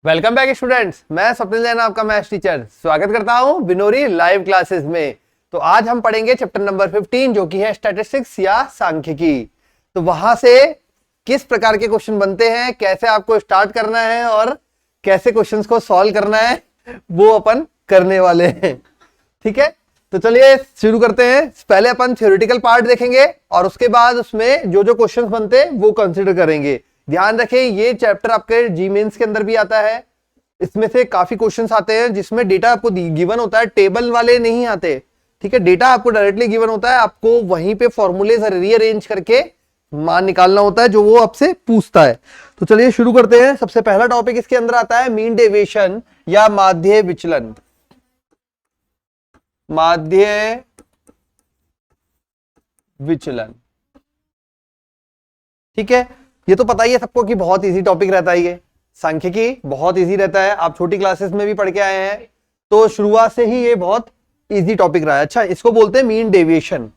Welcome back students. मैं स्वप्निल जैन आपका maths teacher स्वागत करता हूं बिनोरी लाइव क्लासेस में। तो आज हम पढ़ेंगे चैप्टर नंबर 15 जो कि है स्टैटिस्टिक्स या सांख्यिकी। तो वहां से किस प्रकार के क्वेश्चन बनते हैं, कैसे आपको स्टार्ट करना है और कैसे क्वेश्चंस को सॉल्व करना है वो अपन करने वाले हैं। ठीक है, तो चलिए शुरू करते हैं। पहले अपन थ्योरेटिकल पार्ट देखेंगे और उसके बाद उसमें जो जो क्वेश्चंस बनते हैं वो कंसिडर करेंगे। ध्यान रखें, ये चैप्टर आपके जी मेंस के अंदर भी आता है। इसमें से काफी क्वेश्चंस आते हैं जिसमें डेटा आपको गिवन होता है, टेबल वाले नहीं आते। ठीक है, डेटा आपको डायरेक्टली गिवन होता है, आपको वहीं पे फॉर्मूलेज रीअरेंज करके मान निकालना होता है जो वो आपसे पूछता है। तो चलिए शुरू करते हैं। सबसे पहला टॉपिक इसके अंदर आता है मीन डेविएशन या माध्य विचलन। माध्य विचलन, ठीक है, ये तो पता ही है सबको कि बहुत इजी टॉपिक रहता है। ये सांख्यिकी बहुत इजी रहता है, आप छोटी क्लासेस में भी पढ़ के आए हैं, तो शुरुआत से ही ये बहुत इजी टॉपिक रहा है। अच्छा, इसको बोलते हैं मीन डेविएशन,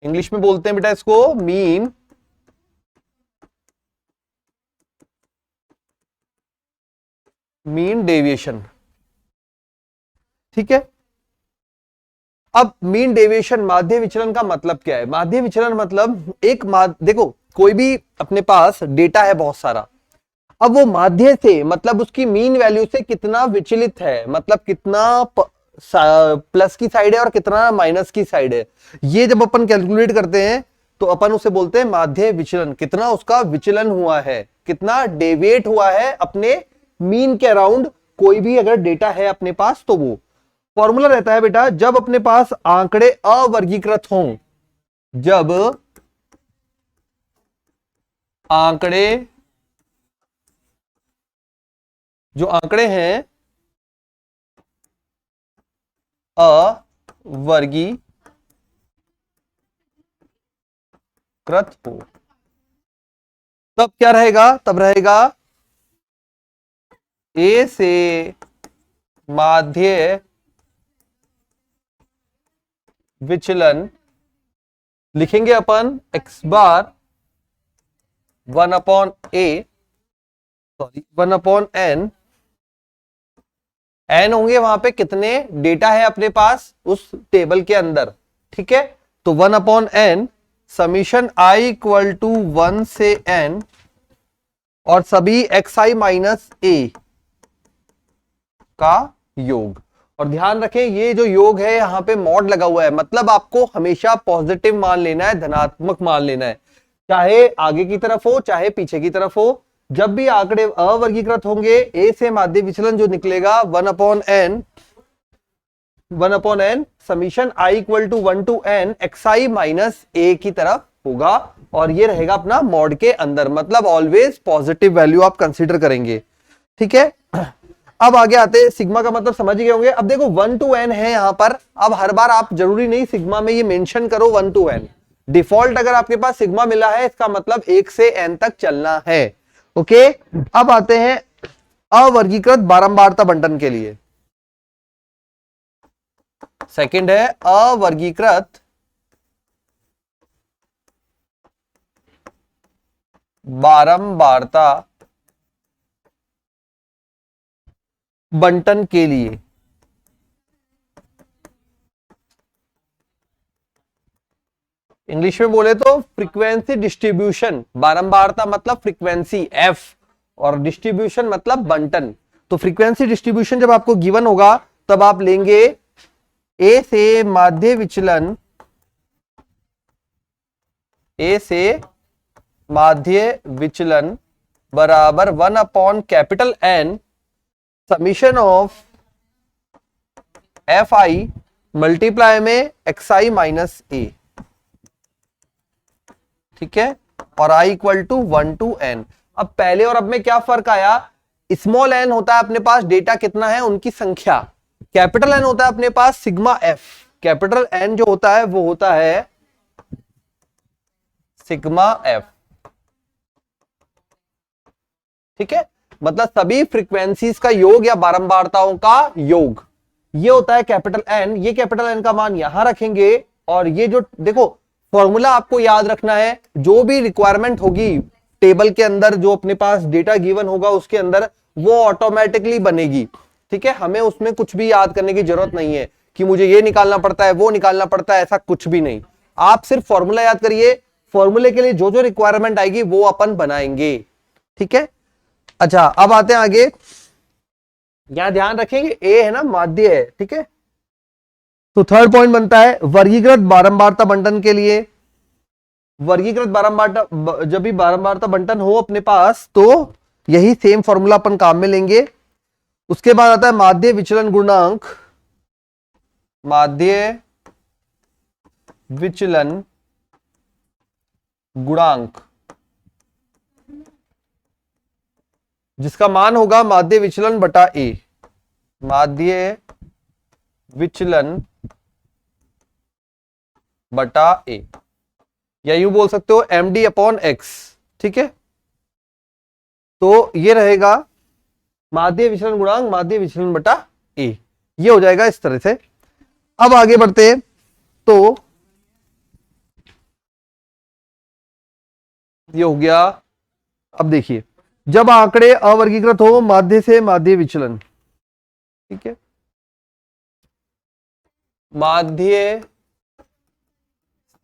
इंग्लिश में बोलते हैं बेटा इसको मीन डेविएशन। ठीक है, अब मीन डेविएशन माध्य विचलन का मतलब क्या है? माध्य विचलन मतलब देखो, कोई भी अपने पास डेटा है बहुत सारा, अब वो माध्य से मतलब उसकी मीन वैल्यू से कितना विचलित है, मतलब कितना प्लस की साइड है और कितना माइनस की साइड है, ये जब अपन कैलकुलेट करते हैं तो अपन उसे बोलते हैं माध्य विचलन। कितना उसका विचलन हुआ है, कितना डेविएट हुआ है अपने मीन के अराउंड, कोई भी अगर डेटा है अपने पास तो वो फॉर्मूला रहता है बेटा, जब अपने पास आंकड़े अवर्गीकृत हों, जब आंकड़े जो आंकड़े हैं अवर्गीकृत हो, तब क्या रहेगा? तब रहेगा ए से माध्य विचलन लिखेंगे अपन x बार 1/n n होंगे वहां पे कितने डेटा है अपने पास उस टेबल के अंदर। ठीक है, तो 1/n summation i equal to 1 से n और सभी xi माइनस a का योग। और ध्यान रखें, ये जो योग है यहां पे मॉड लगा हुआ है, मतलब आपको हमेशा पॉजिटिव मान लेना है, धनात्मक मान लेना है, चाहे आगे की तरफ हो चाहे पीछे की तरफ हो। जब भी आंकड़े अवर्गीकृत होंगे ए से माध्य विचलन जो निकलेगा 1/n summation i equal to 1 to n xi minus a की तरफ होगा, और ये रहेगा अपना मॉड के अंदर, मतलब ऑलवेज पॉजिटिव वैल्यू आप कंसीडर करेंगे। ठीक है, अब आगे आते हैं, सिग्मा का मतलब समझ गए होंगे। अब देखो 1 to n है यहां पर, अब हर बार आप जरूरी नहीं सिग्मा में ये मेंशन करो 1 to n, डिफॉल्ट अगर आपके पास सिग्मा मिला है इसका मतलब 1 से n तक चलना है। ओके, अब आते हैं अवर्गीकृत बारंबारता बंटन के लिए। सेकंड है अवर्गीकृत बारंबारता बंटन के लिए। इंग्लिश में बोले तो फ्रीक्वेंसी डिस्ट्रीब्यूशन, बारंबारता मतलब फ्रीक्वेंसी f और डिस्ट्रीब्यूशन मतलब बंटन। तो फ्रीक्वेंसी डिस्ट्रीब्यूशन जब आपको गिवन होगा तब आप लेंगे ए से माध्य विचलन, ए से माध्य विचलन बराबर 1/N summation of fi multiply में xi माइनस a। ठीक है, और i equal to 1 to n। अब पहले और अब में क्या फर्क आया? स्मॉल n होता है अपने पास डेटा कितना है उनकी संख्या, कैपिटल N होता है अपने पास सिग्मा f। कैपिटल N जो होता है वो होता है सिग्मा f। ठीक है, मतलब सभी फ्रीक्वेंसीज का योग या बारंबारताओं का योग, ये होता है कैपिटल N। ये कैपिटल N का मान यहां रखेंगे, और ये जो देखो फॉर्मूला आपको याद रखना है, जो भी रिक्वायरमेंट होगी टेबल के अंदर जो अपने पास डेटा गिवन होगा उसके अंदर वो ऑटोमेटिकली बनेगी। ठीक है, हमें उसमें कुछ भी याद करने की जरूरत नहीं है कि मुझे ये निकालना पड़ता है वो निकालना पड़ता है, ऐसा कुछ भी नहीं। आप सिर्फ फॉर्मूला याद करिए, फॉर्मूले के लिए जो जो रिक्वायरमेंट आएगी वो अपन बनाएंगे। ठीक है, अच्छा अब आते हैं आगे। यहां ध्यान रखेंगे ए है ना माध्य है। ठीक है, तो थर्ड पॉइंट बनता है वर्गीकृत बारंबारता बंटन के लिए। वर्गीकृत बारंबारता, जब भी बारंबारता बंटन हो अपने पास तो यही सेम फॉर्मूला अपन काम में लेंगे। उसके बाद आता है माध्य विचलन गुणांक। माध्य विचलन गुणांक जिसका मान होगा माध्य विचलन बटा ए। माध्य विचलन बटा ए, या यूं बोल सकते हो एम डी अपॉन एक्स। ठीक है, तो ये रहेगा माध्य विचलन गुणांक माध्य विचलन बटा ए, ये हो जाएगा इस तरह से। अब आगे बढ़ते हैं, तो ये हो गया। अब देखिए, जब आंकड़े अवर्गीकृत हो माध्य से माध्य विचलन, ठीक है, माध्य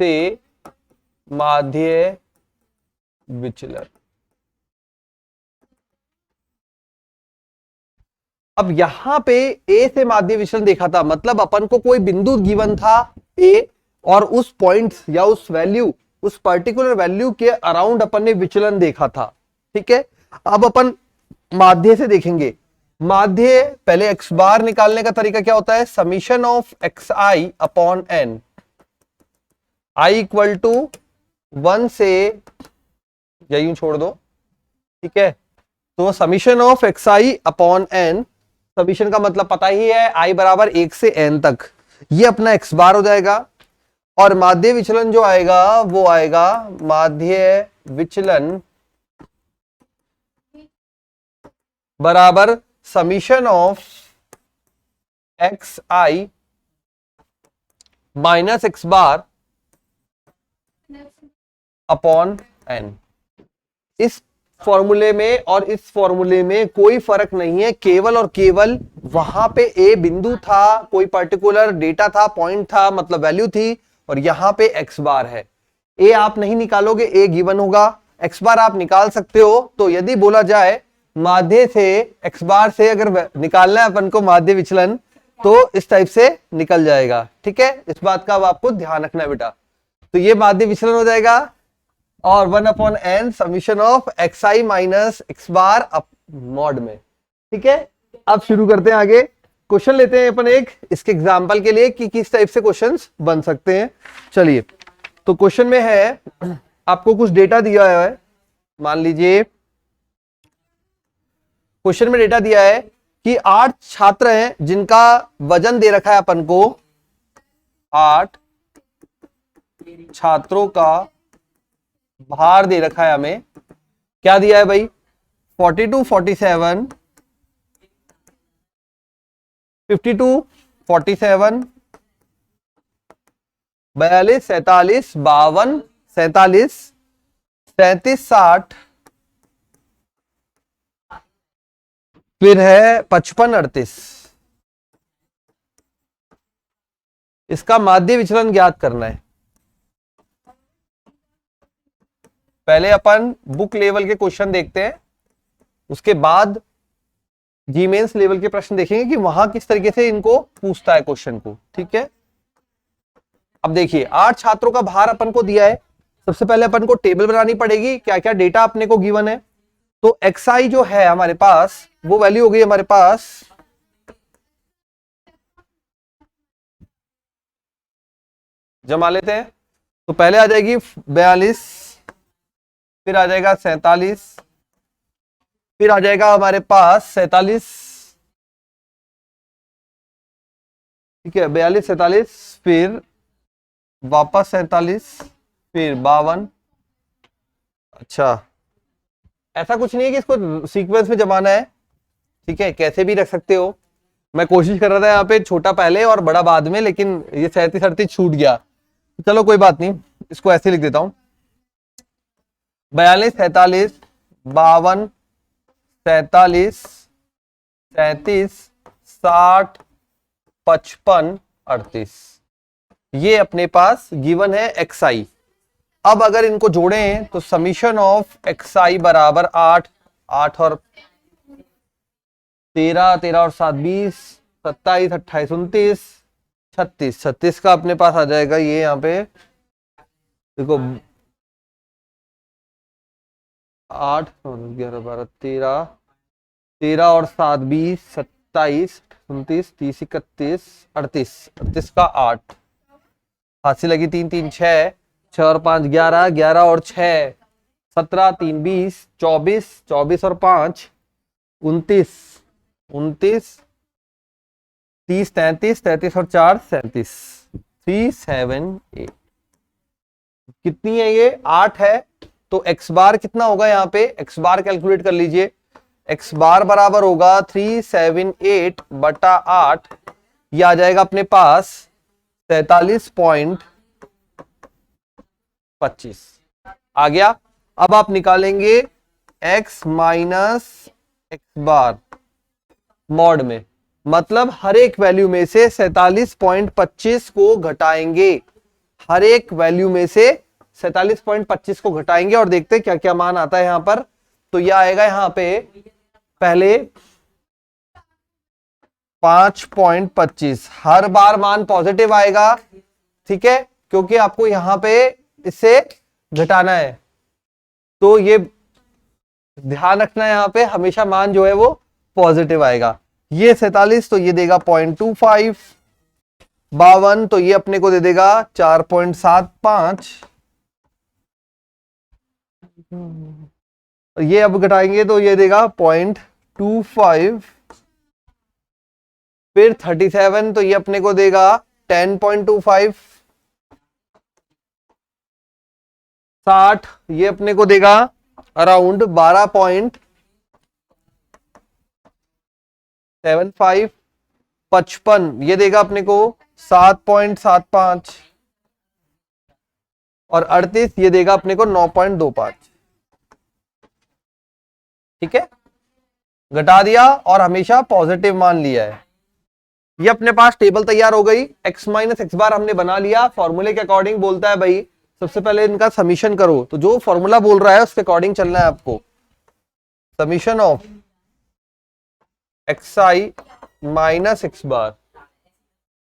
से माध्य विचलन। अब यहां पे ए से माध्य विचलन देखा था, मतलब अपन को कोई बिंदु गिवन था ए, और उस पॉइंट या उस वैल्यू, उस पर्टिकुलर वैल्यू के अराउंड अपन ने विचलन देखा था। ठीक है, अब अपन माध्य से देखेंगे। माध्य, पहले एक्स बार निकालने का तरीका क्या होता है, summation of x i upon n, i equal to 1 से, या यूं छोड़ दो। ठीक है, तो summation of x i upon n, summation का मतलब पता ही है, आई बराबर 1 से n तक, ये अपना एक्स बार हो जाएगा। और माध्य विचलन जो आएगा वो आएगा माध्य विचलन बराबर summation of x i minus x bar upon n. इस फॉर्मूले में और इस फॉर्मूले में कोई फर्क नहीं है, केवल और केवल वहां पे ए बिंदु था, कोई पर्टिकुलर डेटा था, पॉइंट था, मतलब वैल्यू थी, और यहां पे एक्स बार है। ए आप नहीं निकालोगे, ए गिवन होगा, एक्स बार आप निकाल सकते हो। तो यदि बोला जाए माध्य से एक्स बार से अगर निकालना है अपन को माध्य विचलन, तो इस टाइप से निकल जाएगा। ठीक है, इस बात का अब आपको ध्यान रखना है बेटा। तो ये माध्य विचलन हो जाएगा, और 1 upon n summation of x i minus x bar up mod में। ठीक है, अब शुरू करते हैं आगे। क्वेश्चन लेते हैं अपन एक इसके एग्जांपल के लिए कि किस टाइप से क्वेश्चंस बन सकते हैं। चलिए, तो क्वेश्चन में है, आपको कुछ डेटा दिया है, मान लीजिए क्वेश्चन में डेटा दिया है कि 8 छात्र हैं जिनका वजन दे रखा है अपन को, 8 छात्रों का भार दे रखा है हमें। क्या दिया है भाई, 42, 47, 52, 47, 42, 47, 52, 47, 37, 60, फिर है 55, 38। इसका माध्य विचलन ज्ञात करना है। पहले अपन बुक लेवल के क्वेश्चन देखते हैं, उसके बाद जी मेंस लेवल के प्रश्न देखेंगे कि वहां किस तरीके से इनको पूछता है क्वेश्चन को। ठीक है, अब देखिए 8 छात्रों का भार अपन को दिया है। सबसे पहले अपन को टेबल बनानी पड़ेगी, क्या क्या डेटा अपने को गिवन है। तो xi जो है हमारे पास, वो वैल्यू हो गई हमारे पास जमा लेते हैं। तो पहले आ जाएगी 42, फिर आ जाएगा 47, फिर आ जाएगा हमारे पास 47। ठीक है, 42, 47, फिर वापस 47, फिर 52। अच्छा, ऐसा कुछ नहीं है कि इसको सीक्वेंस में जमाना है। ठीक है, कैसे भी रख सकते हो। मैं कोशिश कर रहा था यहाँ पे छोटा पहले और बड़ा बाद में, लेकिन ये 37 38 छूट गया। चलो कोई बात नहीं, इसको ऐसे लिख देता हूं। 42, 43, 52, 47, 37, 60, 55, 38। ये अपने पास गिवन है xi। अब अगर इनको जोड़ें तो समीशन ऑफ xi बराबर 8, 8 और 13, 13 और 7, 20, 27, 28, 29, 36, 36 का अपने पास आ जाएगा ये यहाँ पे देखो 8, 11, 12, 13, 13 और 7, 20, 27, 29, 30, 31, 38, 38 का 8 हाथ से लगी 3, 3, 6, 6 और 5, 11, 11 और 6, 17, 3, 20, 24, 24 और 5, 29, 29, 30, 33, 33 और 4, 37, 3, 7, 8। कितनी है ये? 8 है। तो x बार कितना होगा यहाँ पे? x बार कैलकुलेट कर लीजिए। x बार बराबर होगा 378 बटा 8। ये आ जाएगा अपने पास 43.25 आ गया। अब आप निकालेंगे x माइनस एक्स बार मॉड में, मतलब हर एक वैल्यू में से 47.25 को घटाएंगे। हर एक वैल्यू में से 47.25 को घटाएंगे और देखते हैं क्या क्या मान आता है यहां पर। तो यह आएगा यहां पे पहले 5.25। हर बार मान पॉजिटिव आएगा, ठीक है, क्योंकि आपको यहां पे इससे घटाना है। तो ये ध्यान रखना है, यहां पे हमेशा मान जो है वो पॉजिटिव आएगा। ये 47 तो ये देगा 0.25, 52 तो ये अपने को दे देगा 4.75। ये अब घटाएंगे तो ये देगा 0.25। फिर 37 तो ये अपने को देगा 10.25। 60 ये अपने को देगा अराउंड 12.75। 55 ये देगा अपने को 7.75 और 38 ये देगा अपने को 9.25। ठीक है, घटा दिया और हमेशा पॉजिटिव मान लिया है। ये अपने पास टेबल तैयार हो गई। x माइनस एक्स बार हमने बना लिया। फॉर्मूले के अकॉर्डिंग बोलता है भाई सबसे पहले इनका समीशन करो, तो जो फॉर्मूला बोल रहा है उसके अकॉर्डिंग चलना है आपको। Summation of xi minus x bar,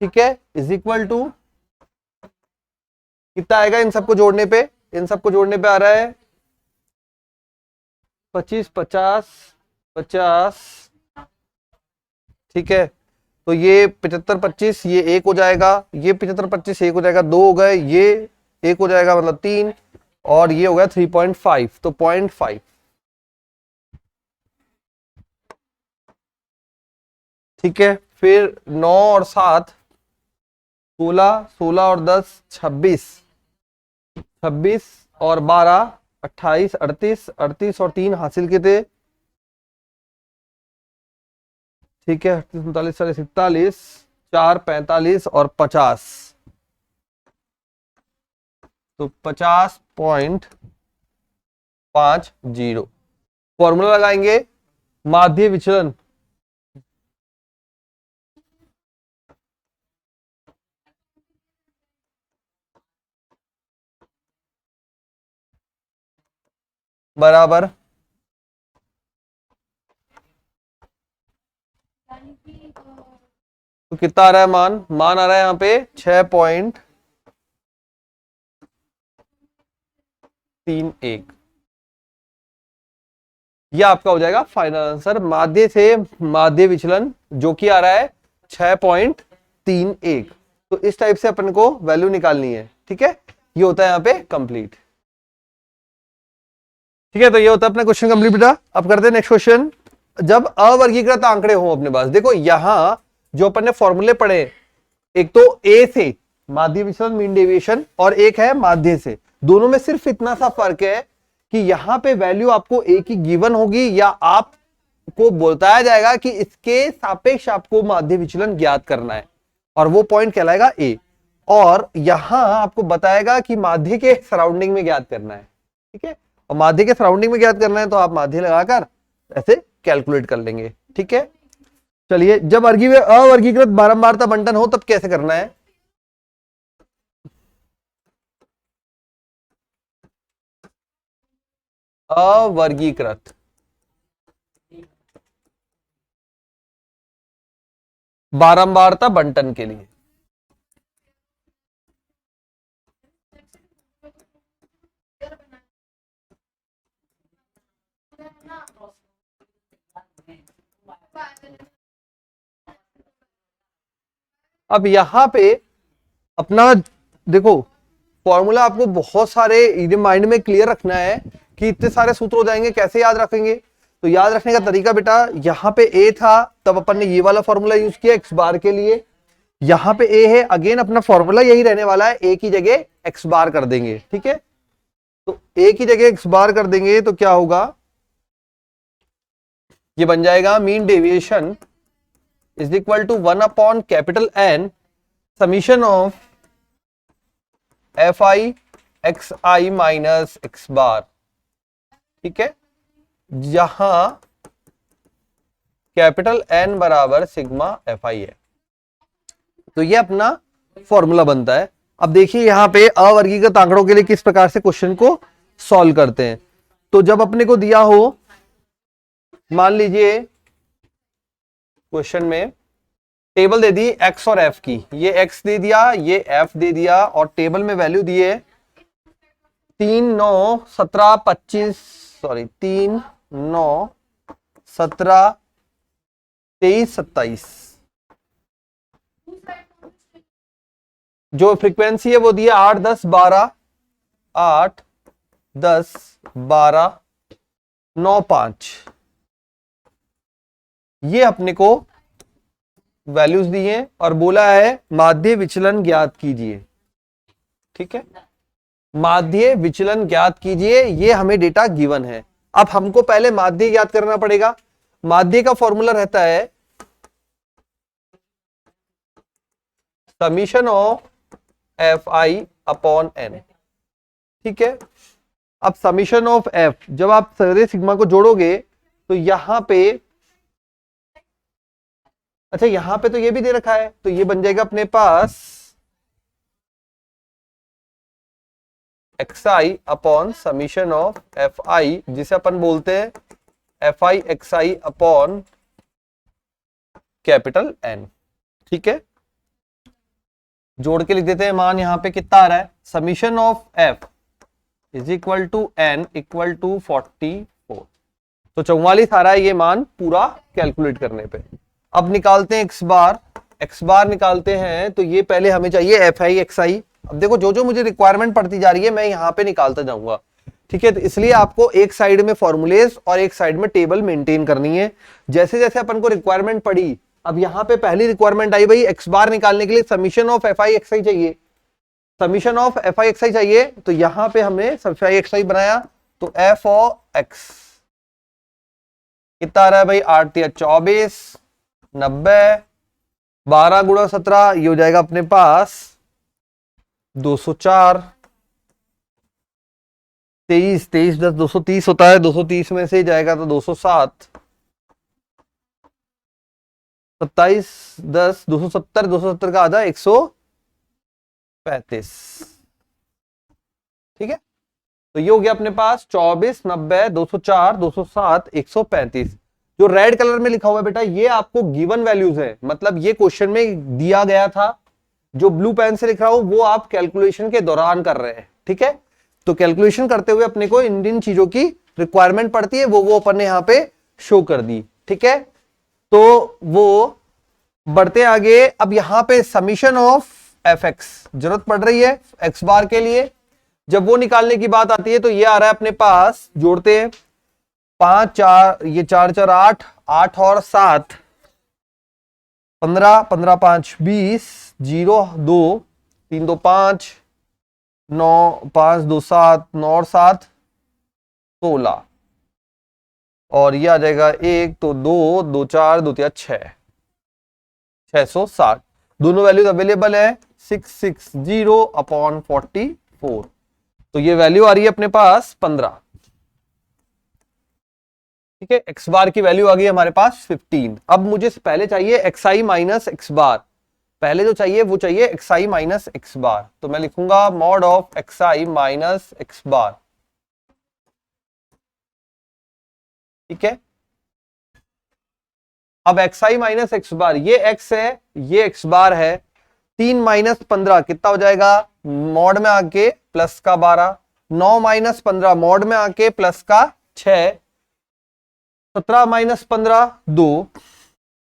ठीक है, इज इक्वल टू कितना आएगा इन सबको जोड़ने पे? इन सबको जोड़ने पे आ रहा है 25, 50, 50, ठीक है। तो ये 75, 25 ये एक हो जाएगा, ये 75, 25 एक हो जाएगा, दो हो गए, ये एक हो जाएगा मतलब 3 और ये हो गया 3.5 तो 0.5, ठीक है। फिर 9 और 7 16, 16 और 10 26, 26 और 12 28, 38, 38 और 3 हासिल किए थे, ठीक है। 38, 39, 40, 41, 4, 45 और 50 तो 50.50। फॉर्मूला लगाएंगे माध्य विचलन, बराबर तो कितना आ रहा है मान? मान आ रहा है यहां पे 6.31। यह आपका हो जाएगा फाइनल आंसर माध्य से माध्य विचलन, जो कि आ रहा है 6.31। तो इस टाइप से अपन को वैल्यू निकालनी है, ठीक है। ये होता है यहाँ पे कंप्लीट, ठीक है। तो ये होता है अपना क्वेश्चन कंप्लीट बेटा। अब करते हैं नेक्स्ट क्वेश्चन। जब अवर्गीकृत आंकड़े हो अपने पास, देखो यहां जो अपन ने फॉर्मूले पढ़े, एक तो ए से माध्य विचलन मीन डेविएशन और एक है माध्य से, दोनों में सिर्फ इतना सा फर्क है कि यहां पे वैल्यू आपको एक ही गिवन होगी या आपको बताया जाएगा कि इसके सापेक्ष आपको माध्य विचलन ज्ञात करना है और वो पॉइंट कहलाएगा ए, और यहां आपको बताएगा कि माध्य के सराउंडिंग में ज्ञात करना है, ठीक है। और माध्य के सराउंडिंग में ज्ञात करना है तो आप माध्य लगाकर ऐसे कैलकुलेट कर लेंगे। ठीक है, चलिए जब अवर्गीकृत बारंबारता बंटन हो तब कैसे करना है। अवर्गीकृत बारंबारता बंटन के लिए अब यहां पे अपना देखो फॉर्मूला आपको बहुत सारे माइंड में क्लियर रखना है कि इतने सारे सूत्र हो जाएंगे, कैसे याद रखेंगे। तो याद रखने का तरीका बेटा, यहाँ पे ए था तब अपन ने ये वाला फॉर्मूला यूज किया एक्स बार के लिए, यहाँ पे ए है, अगेन अपना फॉर्मूला यही रहने वाला है, ए की जगह एक्स बार कर देंगे। ठीक है, तो ए की जगह एक्स बार कर देंगे तो क्या होगा, ये बन जाएगा mean deviation is equal to 1 upon capital N summation of f i x i minus x bar. ठीक है, जहां कैपिटल एन बराबर सिग्मा एफ आई है। तो ये अपना फॉर्मूला बनता है। अब देखिए यहां पे अवर्गीकृत आंकड़ों के लिए किस प्रकार से क्वेश्चन को सॉल्व करते हैं। तो जब अपने को दिया हो, मान लीजिए क्वेश्चन में टेबल दे दी एक्स और एफ की, ये एक्स दे दिया, ये एफ दे दिया, और टेबल में वैल्यू दिए 3, 9, 17, 25, सॉरी 3, 9, 17, 23, 27। जो फ्रीक्वेंसी है वो दिया 8, 10, 12, 8, 10, 12, 9, 5। ये अपने को वैल्यूज दिए और बोला है माध्य विचलन ज्ञात कीजिए। ठीक है, माध्य विचलन ज्ञात कीजिए, ये हमें डेटा गिवन है। अब हमको पहले माध्य ज्ञात करना पड़ेगा। माध्य का फॉर्मूला रहता है summation of f i upon n. ठीक है, अब समीशन ऑफ एफ जब आप सारे सिग्मा को जोड़ोगे तो यहां पे, अच्छा यहां पे तो ये भी दे रखा है, तो ये बन जाएगा अपने पास x i upon summation of f i, जिसे अपन बोलते हैं f i x i upon capital N. ठीक है, जोड़ के लिख देते हैं मान यहां पे कितना आ रहा है, summation of f is equal to n equal to 44। तो 44 आ रहा है ये मान पूरा कैलकुलेट करने पे। अब निकालते हैं एक्स बार निकालते हैं, तो ये पहले हमें चाहिए एफ आई एक्स आई। अब देखो जो जो मुझे रिक्वायरमेंट पड़ती जा रही है मैं यहाँ पे निकालता जाऊंगा। ठीक है, तो इसलिए आपको एक साइड में फॉर्मूलेस और एक साइड में टेबल मेंटेन करनी है जैसे जैसे अपन को रिक्वायरमेंट पड़ी। अब यहाँ पे पहली रिक्वायरमेंट आई भाई एक्स बार निकालने के लिए summation of f i x i चाहिए, summation of f i x i चाहिए। तो यहाँ पे हमने एफ आई एक्स आई बनाया, तो एफ ओ एक्स कितना आ रहा है भाई, 8 या 24, 90, 12 गुणा 17, ये हो जाएगा अपने पास 204, 23, 23, 10, 230 होता है, 230 में से जाएगा तो 207, 27, 10, 270, 270 का आधा 135। ठीक है, तो ये हो गया अपने पास 24, 90, 204, 207, 135। जो रेड कलर में लिखा हुआ है बेटा ये आपको गिवन वैल्यूज है, मतलब ये क्वेश्चन में दिया गया था। जो ब्लू पेन से लिख रहा हूं वो आप कैलकुलेशन के दौरान कर रहे हैं। ठीक है, तो कैलकुलेशन करते हुए अपने को इन चीजों की रिक्वायरमेंट पड़ती है, वो अपन ने यहां पे शो कर दी। ठीक है, तो वो बढ़ते आगे। अब यहां पे समीशन ऑफ एफ एक्स जरूरत पड़ रही है एक्स बार के लिए। जब वो निकालने की बात आती है तो ये आ रहा है अपने पास, जोड़ते हैं 5, 4, ये 4, 4, 8, 8 और 7, 15, 15, 5, 20, 0, 2, 3, 2, 5, 9, 5, 2, 7, 9 और 7, 16, और ये आ जाएगा 1, तो 2, 2, 4, 2, 3, 6, 660। दोनों वैल्यूज अवेलेबल है 660 अपॉन 44। तो ये वैल्यू आ रही है अपने पास 15। ठीक है, एक्स बार की वैल्यू आ गई हमारे पास 15। अब मुझे पहले चाहिए x i minus x bar, पहले जो चाहिए वो चाहिए x i minus x bar. तो मैं लिखूंगा mod of x i minus x bar. ठीक है, अब x i minus x bar, ये एक्स है ये एक्स बार है, 3 माइनस 15 कितना हो जाएगा, मॉड में आके प्लस का 12, 9 माइनस 15 मॉड में आके प्लस का 6, 17 माइनस 15 2,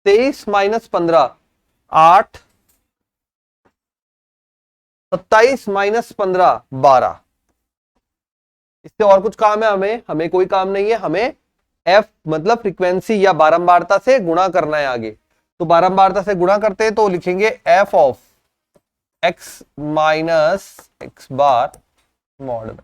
23 माइनस 15 8, 27 माइनस 15 12। इससे और कुछ काम है हमें? हमें कोई काम नहीं है, हमें एफ मतलब फ्रीक्वेंसी या बारंबारता से गुणा करना है आगे। तो बारंबारता से गुणा करते हैं तो लिखेंगे F of x minus x bar mod में।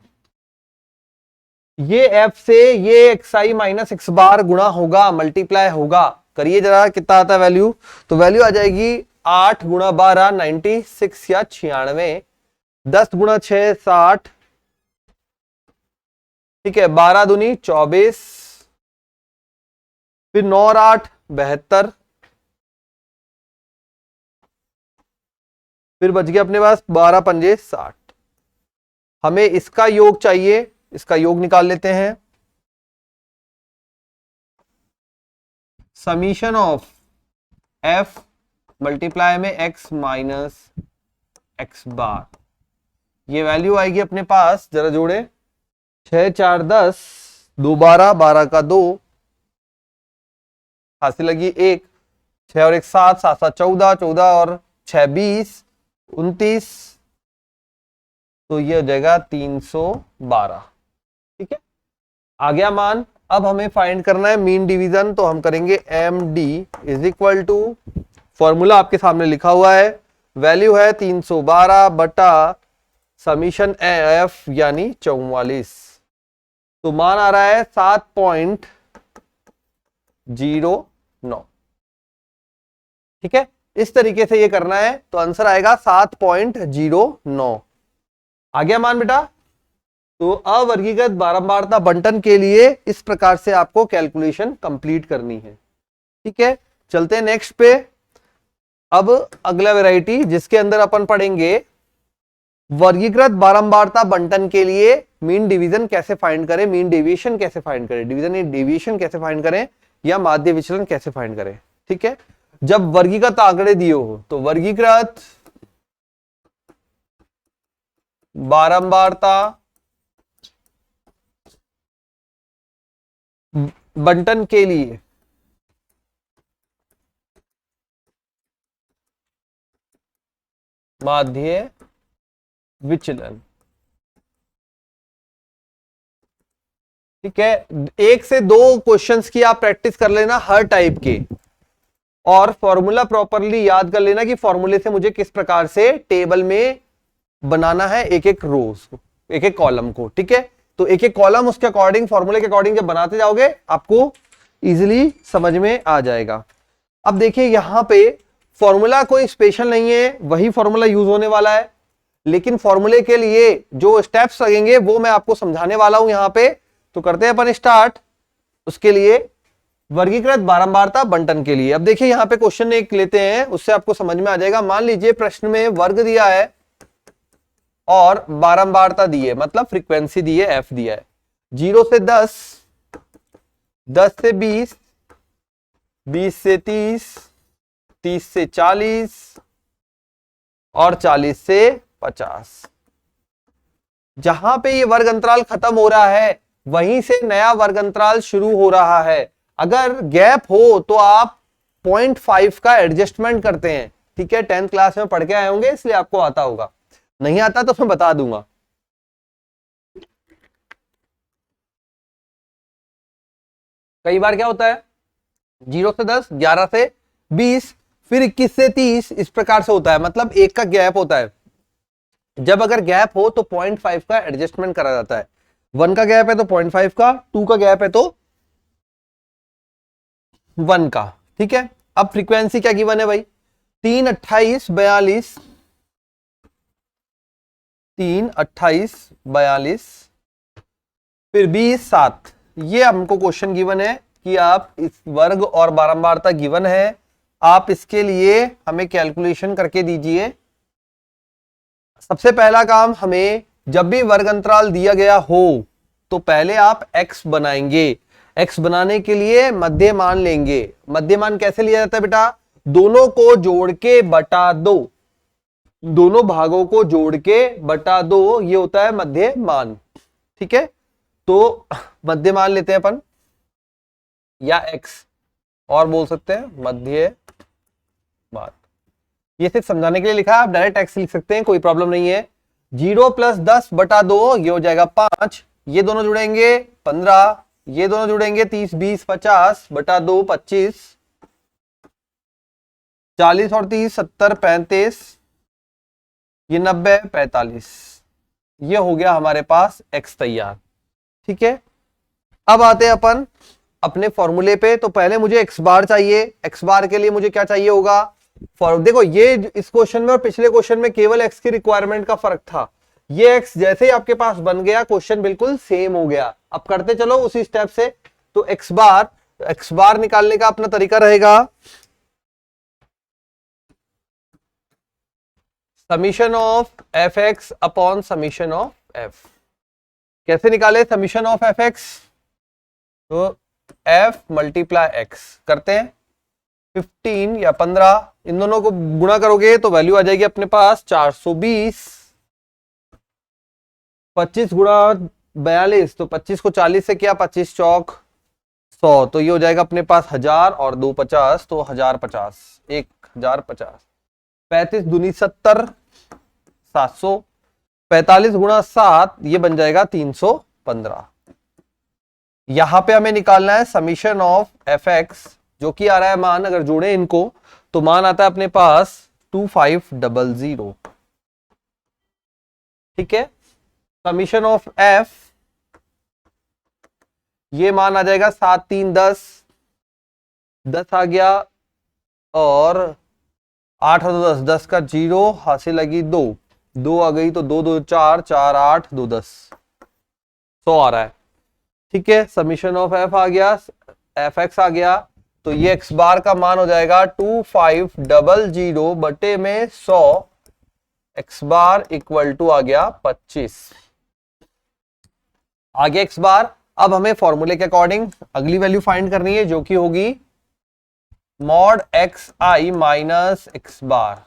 ये एफ से ये एक्स आई माइनस एक्स बार गुणा होगा, मल्टीप्लाई होगा। करिए जरा कितना आता है वैल्यू, तो वैल्यू आ जाएगी 8 गुणा 12 96 या 96, 10 गुणा 6 60, ठीक है, 12 दूनी 24, फिर 9 और 8 72, फिर बच गया अपने पास 12 पंजे 60। हमें इसका योग चाहिए, इसका योग निकाल लेते हैं। समीशन ऑफ एफ मल्टीप्लाई में एक्स माइनस एक्स बार, ये वैल्यू आएगी अपने पास, जरा जोड़े, 6 4 10, 2 12, 12 का 2, हासिल लगी 1, 6 और 1 7, 7 7 14, 14 और 6 20, 29, तो ये हो जाएगा 312। ठीक है, आ गया मान। अब हमें फाइंड करना है मीन डिवीजन, तो हम करेंगे M D is equal to, formula आपके सामने लिखा हुआ है, वैल्यू है 312 बटा समीशन एफ यानी 44, तो मान आ रहा है 7.09। ठीक है, इस तरीके से ये करना है, तो आंसर आएगा 7.09। आ गया मान बेटा। तो अवर्गीकृत बारंबारता बंटन के लिए इस प्रकार से आपको कैलकुलेशन कंप्लीट करनी है। ठीक है, चलते हैं नेक्स्ट पे। अब अगला वैरायटी जिसके अंदर अपन पढ़ेंगे वर्गीकृत बारंबारता बंटन के लिए मीन डिवीजन कैसे फाइंड करें, मीन डेविएशन कैसे फाइंड करें, डिवीजन डेविएशन कैसे फाइंड करें, या माध्य विचलन कैसे फाइंड करें। ठीक है, जब वर्गीकृत आंकड़े दिए हो तो वर्गीकृत बारंबारता बंटन के लिए माध्य विचलन, ठीक है, 1 से 2 क्वेश्चंस की आप प्रैक्टिस कर लेना हर टाइप के, और फॉर्मूला प्रॉपरली याद कर लेना कि फॉर्मूले से मुझे किस प्रकार से टेबल में बनाना है एक एक रोज को, एक एक कॉलम को। ठीक है, तो एक एक कॉलम उसके अकॉर्डिंग, फॉर्मूले के अकॉर्डिंग जब बनाते जाओगे आपको इजीली समझ में आ जाएगा। अब देखिए यहां पे फॉर्मूला कोई स्पेशल नहीं है, वही फॉर्मूला यूज होने वाला है, लेकिन फॉर्मूले के लिए जो स्टेप्स लगेंगे वो मैं आपको समझाने वाला हूं यहां पे। तो करते हैं अपन स्टार्ट उसके लिए, वर्गीकृत बारंबारता बंटन के लिए। अब देखिए यहां पे क्वेश्चन एक लेते हैं, उससे आपको समझ में आ जाएगा। मान लीजिए प्रश्न में वर्ग दिया है और बारंबारता दी है, मतलब फ्रीक्वेंसी दी है, एफ दिया है 0 से 10, 10 से 20, 20 से 30, 30 से 40 और 40 से 50। जहां पे ये वर्ग अंतराल खत्म हो रहा है वहीं से नया वर्ग अंतराल शुरू हो रहा है। अगर गैप हो तो आप 0.5 का एडजस्टमेंट करते हैं। ठीक है, 10th क्लास में पढ़ के आए होंगे इसलिए आपको आता होगा, नहीं आता तो मैं बता दूंगा। कई बार क्या होता है 0 से 10, 11 से 20, फिर 21 से 30, इस प्रकार से होता है, मतलब एक का गैप होता है। जब अगर गैप हो तो 0.5 का एडजस्टमेंट करा जाता है। 1 का गैप है तो 0.5 का, 2 का गैप है तो 1 का। ठीक है, अब फ्रीक्वेंसी क्या गिवन है भाई, 3 28 42, 3 28 42, फिर 20 7, ये हमको क्वेश्चन गिवन है कि आप इस वर्ग और बारंबारता गिवन है, आप इसके लिए हमें कैलकुलेशन करके दीजिए। सबसे पहला काम, हमें जब भी वर्ग अंतराल दिया गया हो तो पहले आप x बनाएंगे। x बनाने के लिए मध्यमान लेंगे। मध्यमान कैसे लिया जाता है बेटा? दोनों को जोड़ के बटा दो, दोनों भागों को जोड़ के बटा दो, ये होता है मध्यमान। ठीक है, तो मध्यमान लेते हैं अपन, या x और बोल सकते हैं मध्यमान। ये सिर्फ समझाने के लिए लिखा है, आप डायरेक्ट x लिख सकते हैं, कोई प्रॉब्लम नहीं है। 0 + 10 बटा 2, ये हो जाएगा 5, ये दोनों जुड़ेंगे 15, ये दोनों जुड़ेंगे 30 20 50 बटा 2 25, 40 और 30 70 35, ये 90 45, ये हो गया हमारे पास x तैयार। ठीक है, अब आते हैं अपन अपने फॉर्मूले पे। तो पहले मुझे x बार चाहिए। x बार के लिए मुझे क्या चाहिए होगा? देखो, ये इस क्वेश्चन में और पिछले क्वेश्चन में केवल x की रिक्वायरमेंट का फर्क था। ये x जैसे ही आपके पास बन गया, क्वेश्चन बिल्कुल सेम हो गया। अब करते चलो उसी स्टेप से। तो x बार निकालने का अपना तरीका रहेगा summation of fx upon summation of f। कैसे निकाले समीशन ऑफ fx? तो f मल्टीप्लाई x करते हैं, 15 या 15, इन दोनों को गुणा करोगे तो वैल्यू आ जाएगी अपने पास 420। 25 गुणा 42, तो 25 को 40 से किया, 25 चौक 100, तो ये हो जाएगा अपने पास 1000 और 2 50, तो 1050, 1050। 35 दूनी 70, 700। 45 गुणा 7, ये बन जाएगा 315। यहां पे हमें निकालना है समीशन ऑफ fx, जो कि आ रहा है मान, अगर जोड़े इनको तो मान आता है अपने पास 2500। ठीक है, समीशन ऑफ f, ये मान आ जाएगा 7 3 10, 10 आ गया, और 8 और 2 10, 10 का 0, हासिल लगी 2, 2 आ गई, तो 2 2 4, 4 8, 2 10, 100 आ रहा है। ठीक है, समीशन ऑफ f आ गया, fx आ गया, तो ये x बार का मान हो जाएगा 2500 बटे में 100, x बार इक्वल टू आ गया 25। आ गया x बार। अब हमें फॉर्मूले के अकॉर्डिंग अगली वैल्यू फाइंड करनी है, जो कि होगी मॉड xi माइनस x बार।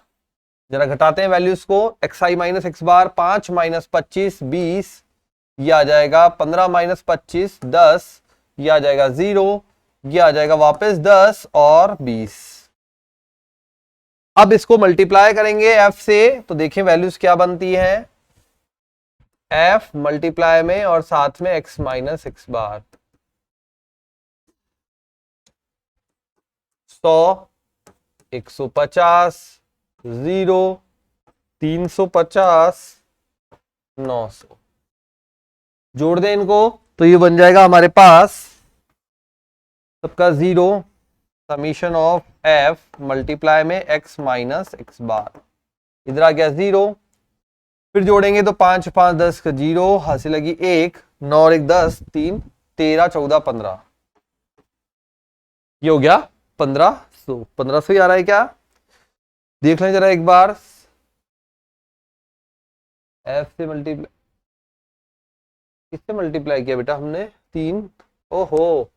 जरा घटाते हैं वैल्यूज को, xi माइनस x बार, 5 माइनस 25 20, ये आ जाएगा 15 माइनस 25 10, ये आ जाएगा 0, ये आ जाएगा वापस 10 और 20। अब इसको मल्टीप्लाई करेंगे f से, तो देखें वैल्यूज क्या बनती है, f मल्टीप्लाई में और साथ में x माइनस x बार। 100, 150, 0, 350, 900, जोड़ दें इनको तो ये बन जाएगा हमारे पास सबका 0, समीशन ऑफ f मल्टीप्लाई में x माइनस x बार। इधर आ गया 0, फिर जोड़ेंगे तो 5 5 10 का 0, हासिल लगी 1, 9 और 1 10, 3 13 14 15, ये हो गया 1500। 1500 ही आ रहा है क्या? देख लें जरा एक बार। f से मल्टीप्लाई, किससे मल्टीप्लाई किया बेटा हमने? 3, ओहो,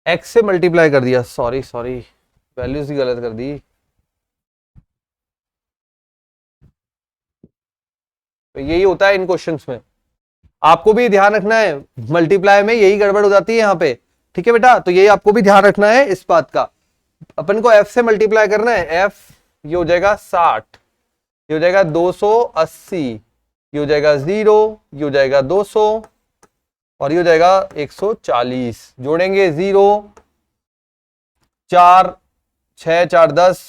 x से मल्टीप्लाई कर दिया, सॉरी वैल्यूज ही गलत कर दी। तो यही होता है इन क्वेश्चंस में, आपको भी ध्यान रखना है, मल्टीप्लाई में यही गड़बड़ हो जाती है यहाँ पे। ठीक है बेटा, तो यही आपको भी ध्यान रखना है इस बात का। अपन को f से मल्टीप्लाई करना है, f ये हो जाएगा 60, ये हो जाएगा 280, ये हो जाएगा 0, ये हो जाएगा 200 और ये हो जाएगा 140। जोड़ेंगे 0, 4 6 4 10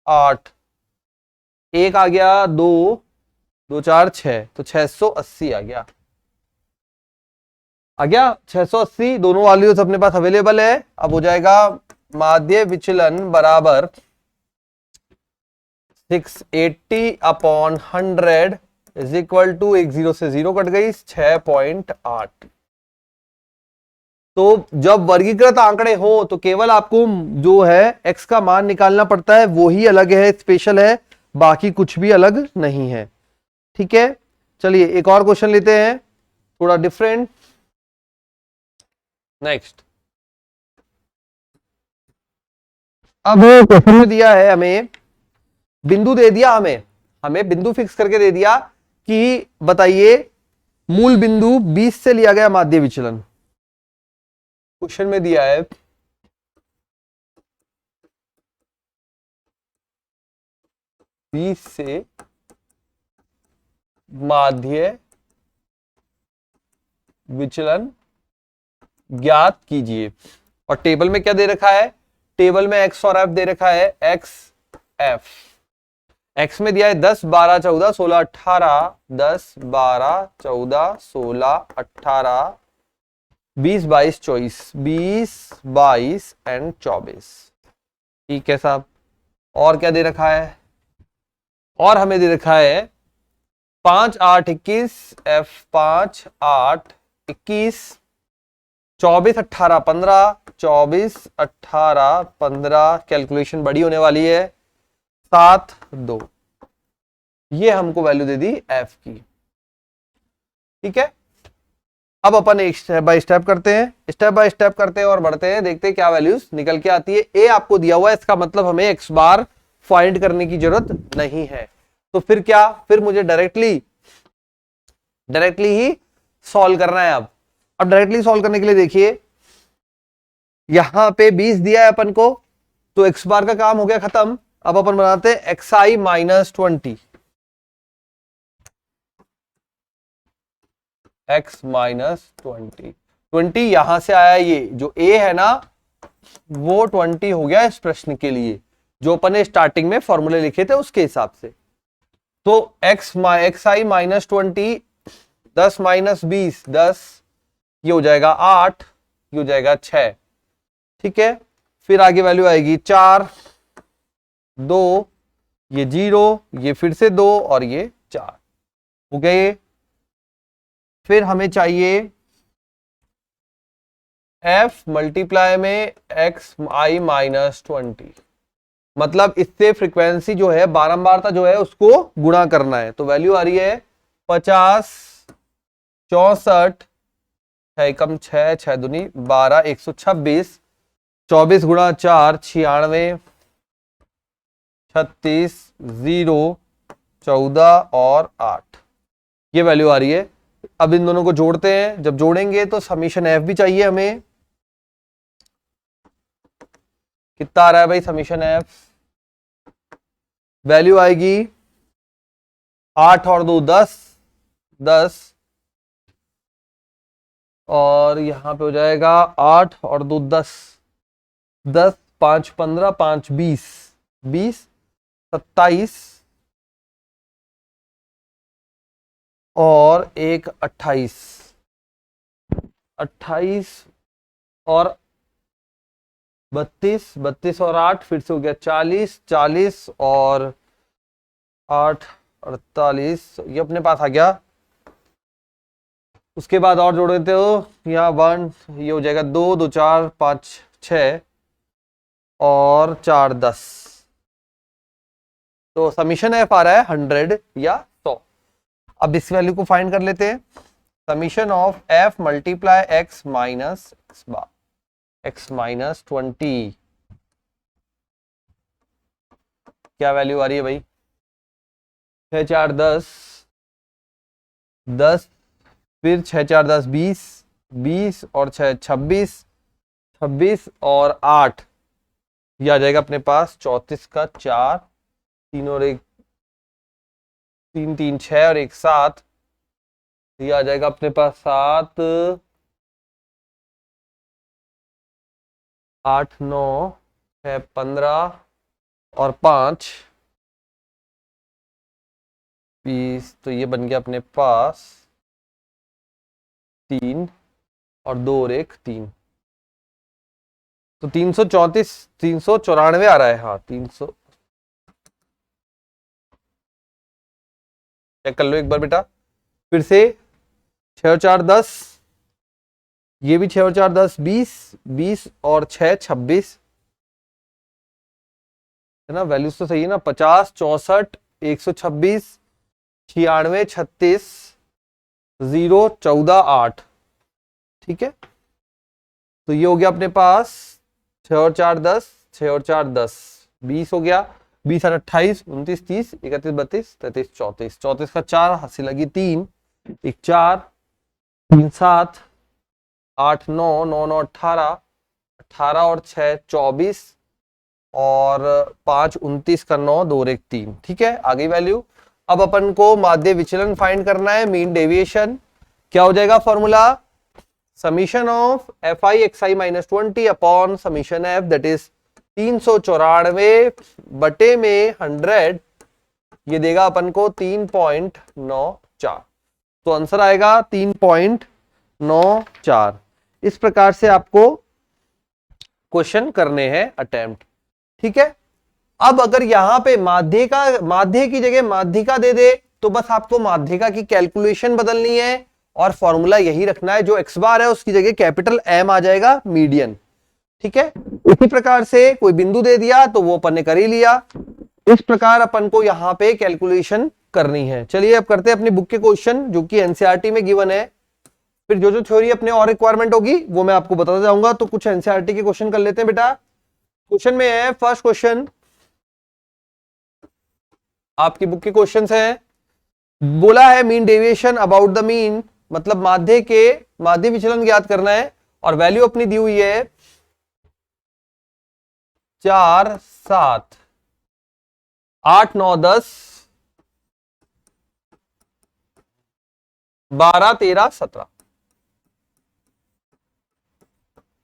8, 1 आ गया, 2 2 4 6, तो 680 आ गया 680। दोनों वैल्यूज अपने पास अवेलेबल है। अब हो जाएगा माध्य विचलन बराबर 680 अपॉन 100 इज इक्वल टू, एक 0 से 0 कट गई, 6.8। तो जब वर्गीकृत आंकड़े हो तो केवल आपको जो है x का मान निकालना पड़ता है, वो ही अलग है, स्पेशल है, बाकी कुछ भी अलग नहीं है। ठीक है, चलिए एक और क्वेश्चन लेते हैं, थोड़ा डिफरेंट। नेक्स्ट, अब क्वेश्चन में दिया है हमें, बिंदु दे दिया, हमें हमें बिंदु फिक्स करके दे दिया कि बताइए मूल बिंदु 20 से लिया गया माध्य विचलन। क्वेश्चन में दिया है 20 से माध्य विचलन ज्ञात कीजिए, और टेबल में क्या दे रखा है, टेबल में x और f दे रखा है, x f, x में दिया है 10 12 14 16 18, 10 12 14 16 18 20 22 24, 20 22 एंड 24। ठीक है साहब, और क्या दे रखा है, और हमें दे रखा है 5 8 21, f 5 8 21, 24 18 15, 24 18 15, कैलकुलेशन बड़ी होने वाली है, 7 2, ये हमको वैल्यू दे दी f की। ठीक है, अब अपन एक स्टेप बाय स्टेप करते हैं, स्टेप बाय स्टेप करते हैं और बढ़ते हैं, देखते हैं क्या वैल्यूज निकल के आती है। ए आपको दिया हुआ है, इसका मतलब हमें एक्स बार फाइंड करने की जरूरत नहीं है, तो फिर क्या, फिर मुझे डायरेक्टली ही सॉल्व करना है। अब डायरेक्टली सॉल्व करने के लिए देखिए, यहां पे 20 दिया है अपन को, तो एक्स बार का काम हो गया खत्म। अब अपन बनाते हैं x i minus 20, x minus 20 यहां से आया, ये जो a है ना वो 20 हो गया इस प्रश्न के लिए, जो अपन ने स्टार्टिंग में फॉर्मूले लिखे थे उसके हिसाब से। तो एक्स आई माइनस 20, 10 माइनस 20 10, ये हो जाएगा 8, ये हो जाएगा 6। ठीक है, फिर आगे वैल्यू आएगी 4 2, ये 0, ये फिर से 2 और ये 4 हो गए। फिर हमें चाहिए f मल्टीप्लाई में एक्स आई माइनस 20, मतलब इससे फ्रीक्वेंसी जो है बारंबारता जो है उसको गुणा करना है। तो वैल्यू आ रही है 50 64, 6 कम 6 6 दूनी 12, 126, 24 गुणा 4 96, 36 0 14 और 8, ये वैल्यू आ रही है। अब इन दोनों को जोड़ते हैं, जब जोड़ेंगे तो समीशन एफ भी चाहिए हमें, कितना आ रहा है भाई समीशन एफ, वैल्यू आएगी 8 और 2 10 10, और यहां पे हो जाएगा 8 और 2 10 10, 5 15, 5 20, 20 27 और 1 28, 28 और 32, 32 और 8 फिर से हो गया 40, 40 और 8 48, ये अपने पास आ गया। उसके बाद और जोड़ देते हो, यहाँ 1, ये हो जाएगा 2 2 4 5 6 और 4 10, तो समीशन एफ आ रहा है 100 या 100। अब इस वैल्यू को फाइंड कर लेते हैं, summation of F multiply x minus x bar, x minus 20, क्या वैल्यू आ रही है भाई, 6 4 10 10, फिर 6 4 10 20, 20 और 6 26, 26 और 8, ये आ जाएगा अपने पास 34 का 4, 3 और 1 3 3 6 और 1 7, ये आ जाएगा अपने पास 7 8 9 6 15 और 5 20, तो ये बन गया अपने पास 3 और 2 और 1 3, तो 334 394 आ रहा है, हाँ 300, चेक कर लो एक बार बेटा, फिर से 6 4 10 ये भी 6 और 4 10, 20, 20 और 6 26, है ना। वैल्यूज तो सही है ना, 50 64 126 96 36 0 14 8। ठीक है, तो ये हो गया अपने पास 6 और 4 10, 6 और 4 10, 20 हो गया, 20 और 28 29 30 31 32 33 34, 34 का 4 हंसी लगी 3, 1 4 3 7 8 9 9 9 18, 18 और 6 24 और 5 29 का 9 2 1 3। ठीक है, आ गई वैल्यू। अब अपन को माध्य विचलन फाइंड करना है, मीन डेविएशन। क्या हो जाएगा formula, summation of f i x i minus 20 upon summation F, that is 394 बटे में 100, ये देगा अपन को 3.94। तो आंसर आएगा 3.94। इस प्रकार से आपको क्वेश्चन करने हैं अटेम्प्ट। ठीक है, अब अगर यहां पे माध्य की जगह माध्यिका दे दे तो बस आपको माध्यिका की कैलकुलेशन बदलनी है और फॉर्मूला यही रखना है, जो एक्स बार है उसकी जगह कैपिटल एम आ जाएगा, मीडियन। ठीक है, इसी प्रकार से कोई बिंदु दे दिया तो वो अपन ने कर ही लिया। इस प्रकार अपन को यहां पे कैलकुलेशन करनी है। चलिए अब करते हैं अपनी बुक के क्वेश्चन जो कि एनसीईआरटी में गिवन है। फिर जो जो थ्योरी अपने और रिक्वायरमेंट होगी वो मैं आपको बताता जाऊंगा। तो कुछ एनसीईआरटी के क्वेश्चन कर लेते हैं बेटा। क्वेश्चन में है, फर्स्ट क्वेश्चन आपकी बुक के क्वेश्चन है, बोला है mean deviation about the mean, मतलब माध्य विचलन ज्ञात करना है और वैल्यू अपनी दी हुई है 4 7 8 9 10 12 13 17।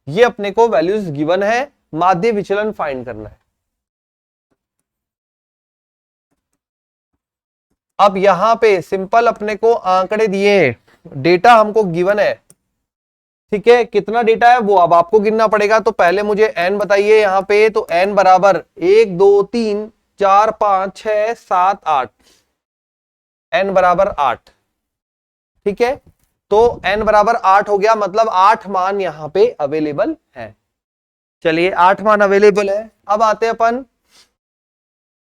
ये अपने को वैल्यूज गिवन है, माध्य विचलन फाइंड करना है। अब यहां पे सिंपल अपने को आंकड़े दिए, डेटा हमको गिवन है। ठीक है, कितना डेटा है वो अब आपको गिनना पड़ेगा। तो पहले मुझे n बताइए यहां पे, तो n बराबर 1 2 3 4 5 6 7 8, n बराबर 8। ठीक है, तो n बराबर 8 हो गया, मतलब 8 मान यहां पे अवेलेबल है। चलिए 8 मान अवेलेबल है। अब आते हैं अपन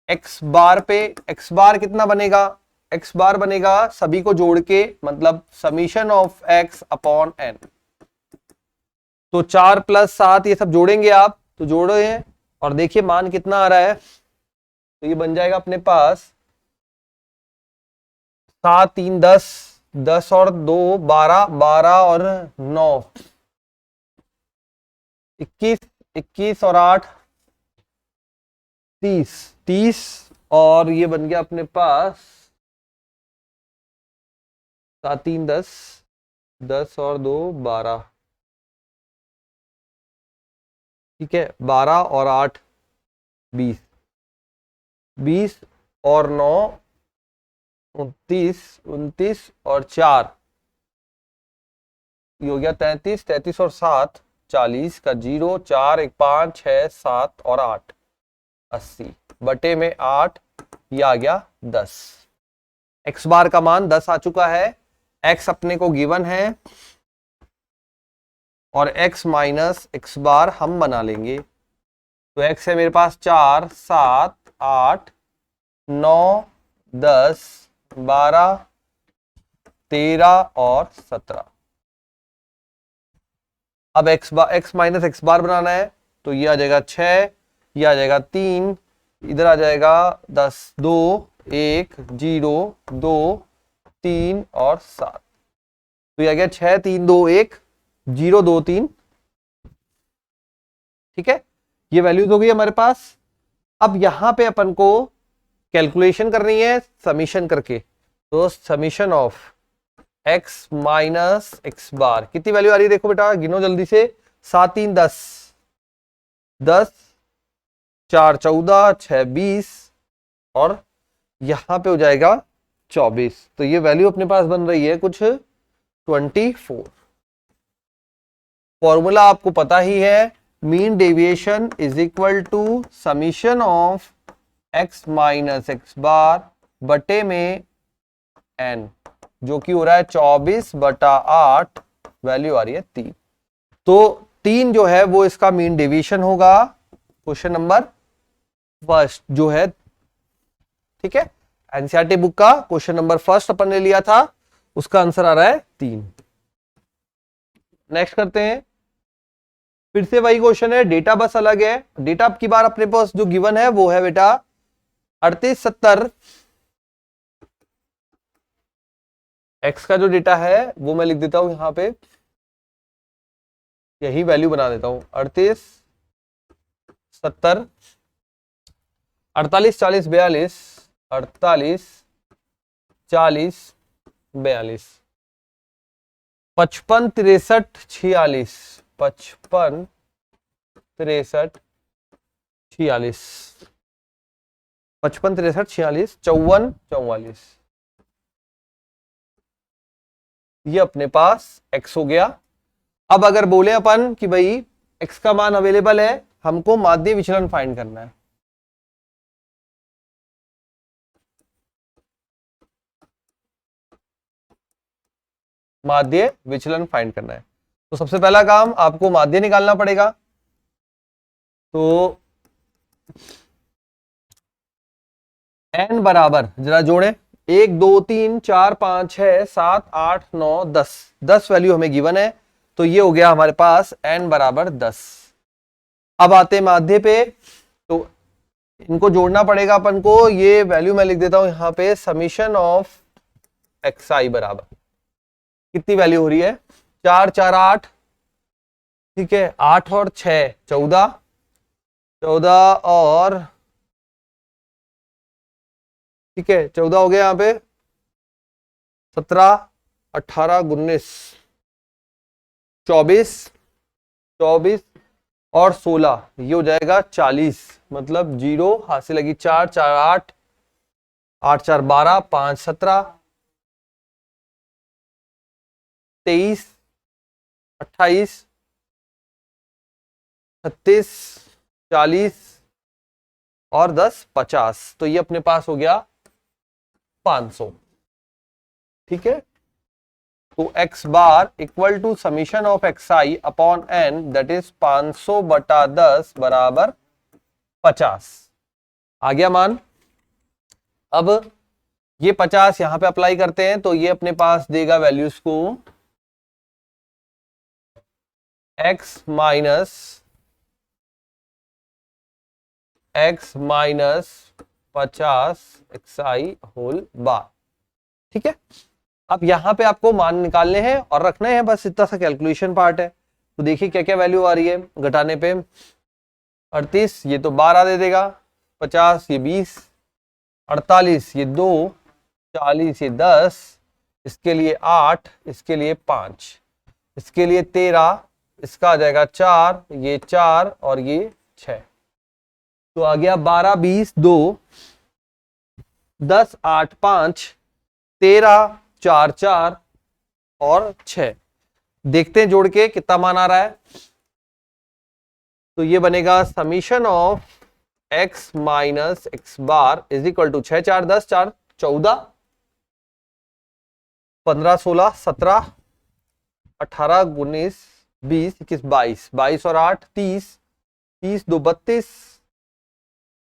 एक्स बार पे। एक्स बार कितना बनेगा, एक्स बार बनेगा सभी को जोड़ के, मतलब summation of x upon n. तो 4 + 7 ये सब जोड़ेंगे आप, तो जोड़े हैं और देखिए मान कितना आ रहा है। तो ये बन जाएगा अपने पास 7 3 10, 10 और 2 12, 12 और 9 21, 21 और 8 30, 30 और ये बन गया अपने पास 7 3 10, 10 और 2 12। ठीक है, 12 और 8 20, 20 और 9 29, 29 और 4 ये हो गया 33, 33 और 7 40 का 0 4 1 5 6 7 और 8 80 बटे में 8, ये आ गया 10। एक्स बार का मान 10 आ चुका है। एक्स अपने को गिवन है और एक्स माइनस एक्स बार हम बना लेंगे। तो एक्स है मेरे पास 4 7 8 9 10 12 13 और 17। अब एक्स माइनस एक्स बार बनाना है, तो ये आ जाएगा 6, ये आ जाएगा 3, इधर आ जाएगा 10 2 1 0 2 3 और 7। तो ये आ गया 6 3 2 1 0 2 3। ठीक है, ये वैल्यूज हो गई हमारे पास। अब यहां पे अपन को कैलकुलेशन करनी है समीशन करके। तो summation of x minus x bar, कितनी वैल्यू आ रही है देखो बेटा, गिनो जल्दी से। 7 3 10, 10 4 14 6 20 और यहां पे हो जाएगा 24। तो ये वैल्यू अपने पास बन रही है कुछ 24। फॉर्मूला आपको पता ही है, mean deviation is equal to summation of x minus x bar बटे में एन, जो कि हो रहा है 24/8, वैल्यू आ रही है 3। तो 3 जो है वो इसका मीन डेविएशन होगा, क्वेश्चन नंबर फर्स्ट जो है, ठीक है। एनसीईआरटी बुक का क्वेश्चन नंबर फर्स्ट अपन ने लिया था, उसका आंसर आ रहा है 3। नेक्स्ट करते हैं, फिर से वही क्वेश्चन है, डेटा बस अलग है। डेटा की बार अपने पास जो गिवन है वो है बेटा 3870। एक्स का जो डेटा है वो मैं लिख देता हूं यहां पे, यही वैल्यू बना देता हूं, 38 70 48 40 42 48 40 42 55 63 46 55 63 46 55 63 46 54 44, ये अपने पास x हो गया। अब अगर बोले अपन कि भाई x का मान अवेलेबल है, हमको माध्य विचलन फाइंड करना है, माध्य विचलन फाइंड करना है, तो सबसे पहला काम आपको माध्य निकालना पड़ेगा। तो n बराबर, जरा जोड़े, 1 2 3 4 5 6 7 8 9 10, 10 वैल्यू हमें गिवन है, तो ये हो गया हमारे पास n बराबर 10। अब आते हैं माध्य पे, तो इनको जोड़ना पड़ेगा अपन को। ये वैल्यू मैं लिख देता हूं यहां पे, समीशन ऑफ xi बराबर कितनी वैल्यू हो रही है, 4 4 8, ठीक है, 8 और 6 14, 14 और, ठीक है, 14 हो गया यहाँ पे, 17 18 19 24 24 और 16, ये हो जाएगा 40, मतलब 0 हासिल लगी, 4 4 8 8 4 12 5 17 23 28 36 40 और 10 50, तो ये अपने पास हो गया 500, ठीक है। तो x bar equal to summation of xi upon n, that is 500 बटा 10 बराबर 50, आ गया मान। अब ये 50 यहां पे अप्लाई करते हैं, तो ये अपने पास देगा वैल्यूज को x minus 50 xi whole bar, ठीक है। अब यहां पे आपको मान निकालने हैं और रखने हैं, बस इतना सा कैलकुलेशन पार्ट है। तो देखिए क्या क्या वैल्यू आ रही है घटाने पे, 38 ये तो 12 दे देगा, 50 ये 20, 48 ये 2, 40 ये 10, इसके लिए 8, इसके लिए 5, इसके लिए 13, इसका आ जाएगा 4, ये 4 और ये 6, तो आ गया 12 20 2 10 8 5 13 4 4 और 6, देखते हैं जोड़ के कितना मान आ रहा है। तो ये बनेगा summation of x minus x bar is equal to 6 4 10 4 14 15 16 17 18 19 20 21 22 22 और 8 30 30 2 32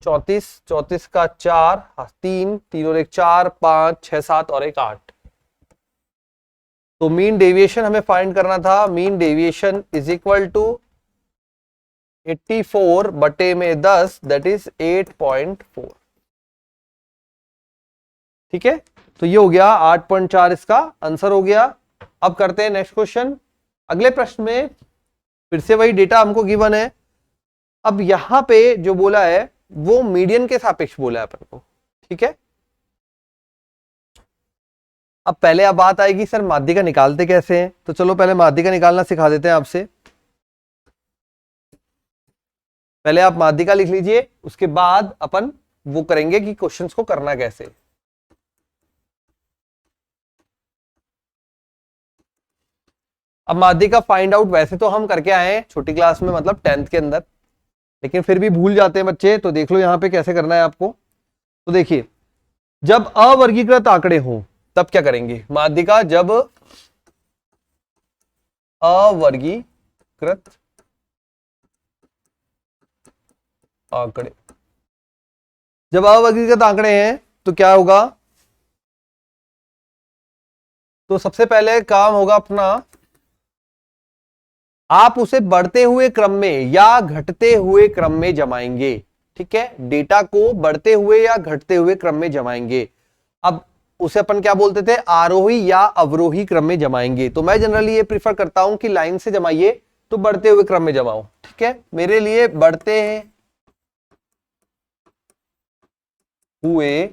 34 34 का 4 3 3 और 1 4 5 6 7 और 1 8, तो मीन डेविएशन हमें फाइंड करना था। Mean deviation is equal to 84 बटे में 10, दैट इज 8.4, ठीक है। तो ये हो गया 8.4, इसका आंसर हो गया। अब करते हैं नेक्स्ट क्वेश्चन। अगले प्रश्न में फिर से वही डेटा हमको गिवन है। अब यहां पे जो बोला है वो मीडियन के सापेक्ष बोला है अपन को, ठीक है। अब पहले अब बात आएगी सर माध्यिका निकालते कैसे हैं, तो चलो पहले माध्यिका निकालना सिखा देते हैं आपसे। पहले आप माध्यिका लिख लीजिए, उसके बाद अपन वो करेंगे कि क्वेश्चंस को करना कैसे। अब माध्यिका फाइंड आउट वैसे तो हम करके आए हैं छोटी क्लास में, मतलब 10th के अंदर, लेकिन फिर भी भूल जाते हैं बच्चे, तो देख लो यहां पे कैसे करना है आपको। तो देखिए, जब अवर्गीकृत आंकड़े हों तब क्या करेंगे माध्यिका, जब अवर्गीकृत वर्गीकृत आंकड़े। जब अवर्गीकृत आंकड़े हैं तो क्या होगा, तो सबसे पहले काम होगा अपना, आप उसे बढ़ते हुए क्रम में या घटते हुए क्रम में जमाएंगे। ठीक है, डेटा को बढ़ते हुए या घटते हुए क्रम में जमाएंगे। अब उसे अपन क्या बोलते थे, आरोही या अवरोही क्रम में जमाएंगे। तो मैं जनरली ये प्रीफर करता हूं कि लाइन से जमाइए तो बढ़ते हुए क्रम में जमाओ। ठीक है, मेरे लिए बढ़ते हुए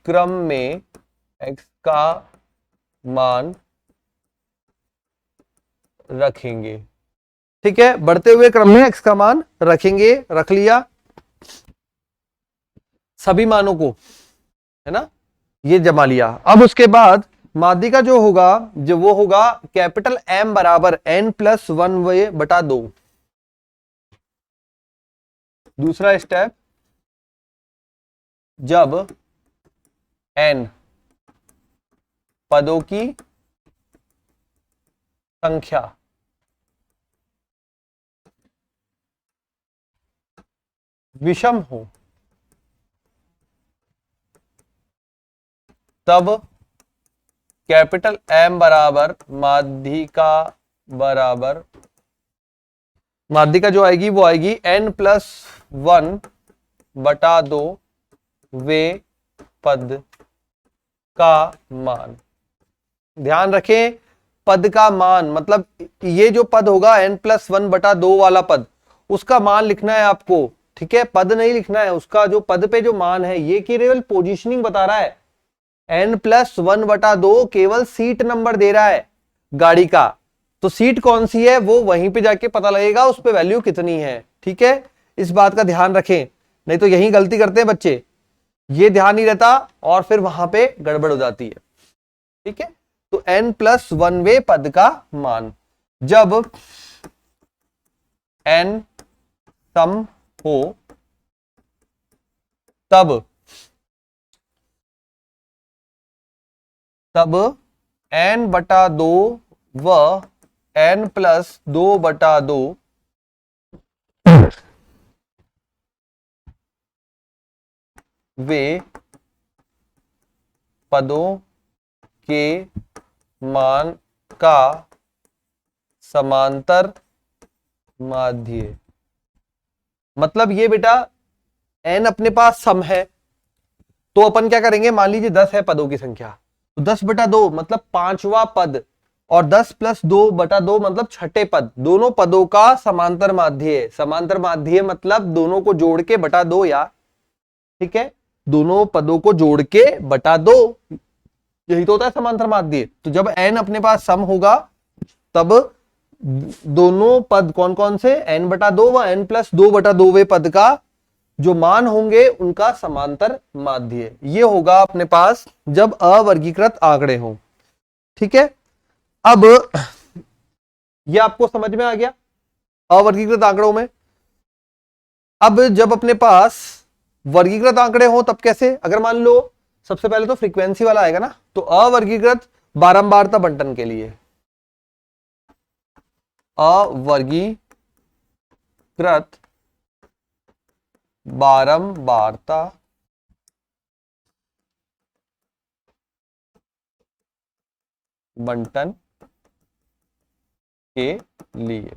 क्रम में x का मान रखेंगे। ठीक है, बढ़ते हुए क्रम में x का मान रखेंगे, रख लिया सभी मानों को, है ना, ये जमा लिया। अब उसके बाद माध्यिका जो होगा, जो वो होगा कैपिटल M बराबर n+1/2। दूसरा स्टेप, जब n पदों की संख्या विषम हो तब कैपिटल M बराबर माध्यिका जो आएगी वो आएगी n+1/2 वे पद का मान। ध्यान रखें, पद का मान मतलब ये जो पद होगा n+1/2 वाला पद, उसका मान लिखना है आपको। ठीक है, पद नहीं लिखना है, उसका जो पद पे जो मान है, ये केवल पोजीशनिंग बता रहा है। n+1/2 केवल सीट नंबर दे रहा है गाड़ी का, तो सीट कौन सी है वो वहीं पे जाके पता लगेगा, उस पे वैल्यू कितनी है। ठीक है, इस बात का ध्यान रखें, नहीं तो यही गलती करते हैं बच्चे, ये ध्यान नहीं रहता और फिर वहां पे गड़बड़ हो जाती है। ठीक है, तो n+1वें पद का मान, जब n सम हो तब n/2 व n+2/2 वे पदों के मान का समांतर माध्य। मतलब ये बेटा n अपने पास सम है, तो अपन क्या करेंगे, मान लीजिए 10 है पदों की संख्या, तो 10/2 मतलब पांचवा पद, और 10+2/2 मतलब छठे पद, दोनों पदों का समांतर माध्य है। समांतर माध्य मतलब दोनों को जोड़ के बटा दो यार। ठीक है, दोनों पदों को जोड़ के बटा दो, यही तो होता है समांतर माध्य। तो जब n अपने पास सम होगा तब दोनों पद कौन कौन से, n/2 व n+2/2 वे पद का जो मान होंगे उनका समांतर माध्य। ये होगा अपने पास जब अवर्गीकृत आंकड़े हों। ठीक है, अब ये आपको समझ में आ गया अवर्गीकृत आंकड़ों में। अब जब अपने पास वर्गीकृत आंकड़े हो तब कैसे, अगर मान लो सबसे पहले तो फ्रीक्वेंसी वाला आएगा ना, तो अवर्गीकृत बारंबारता बंटन के लिए, अवर्गीकृत बारंबारता बंटन के लिए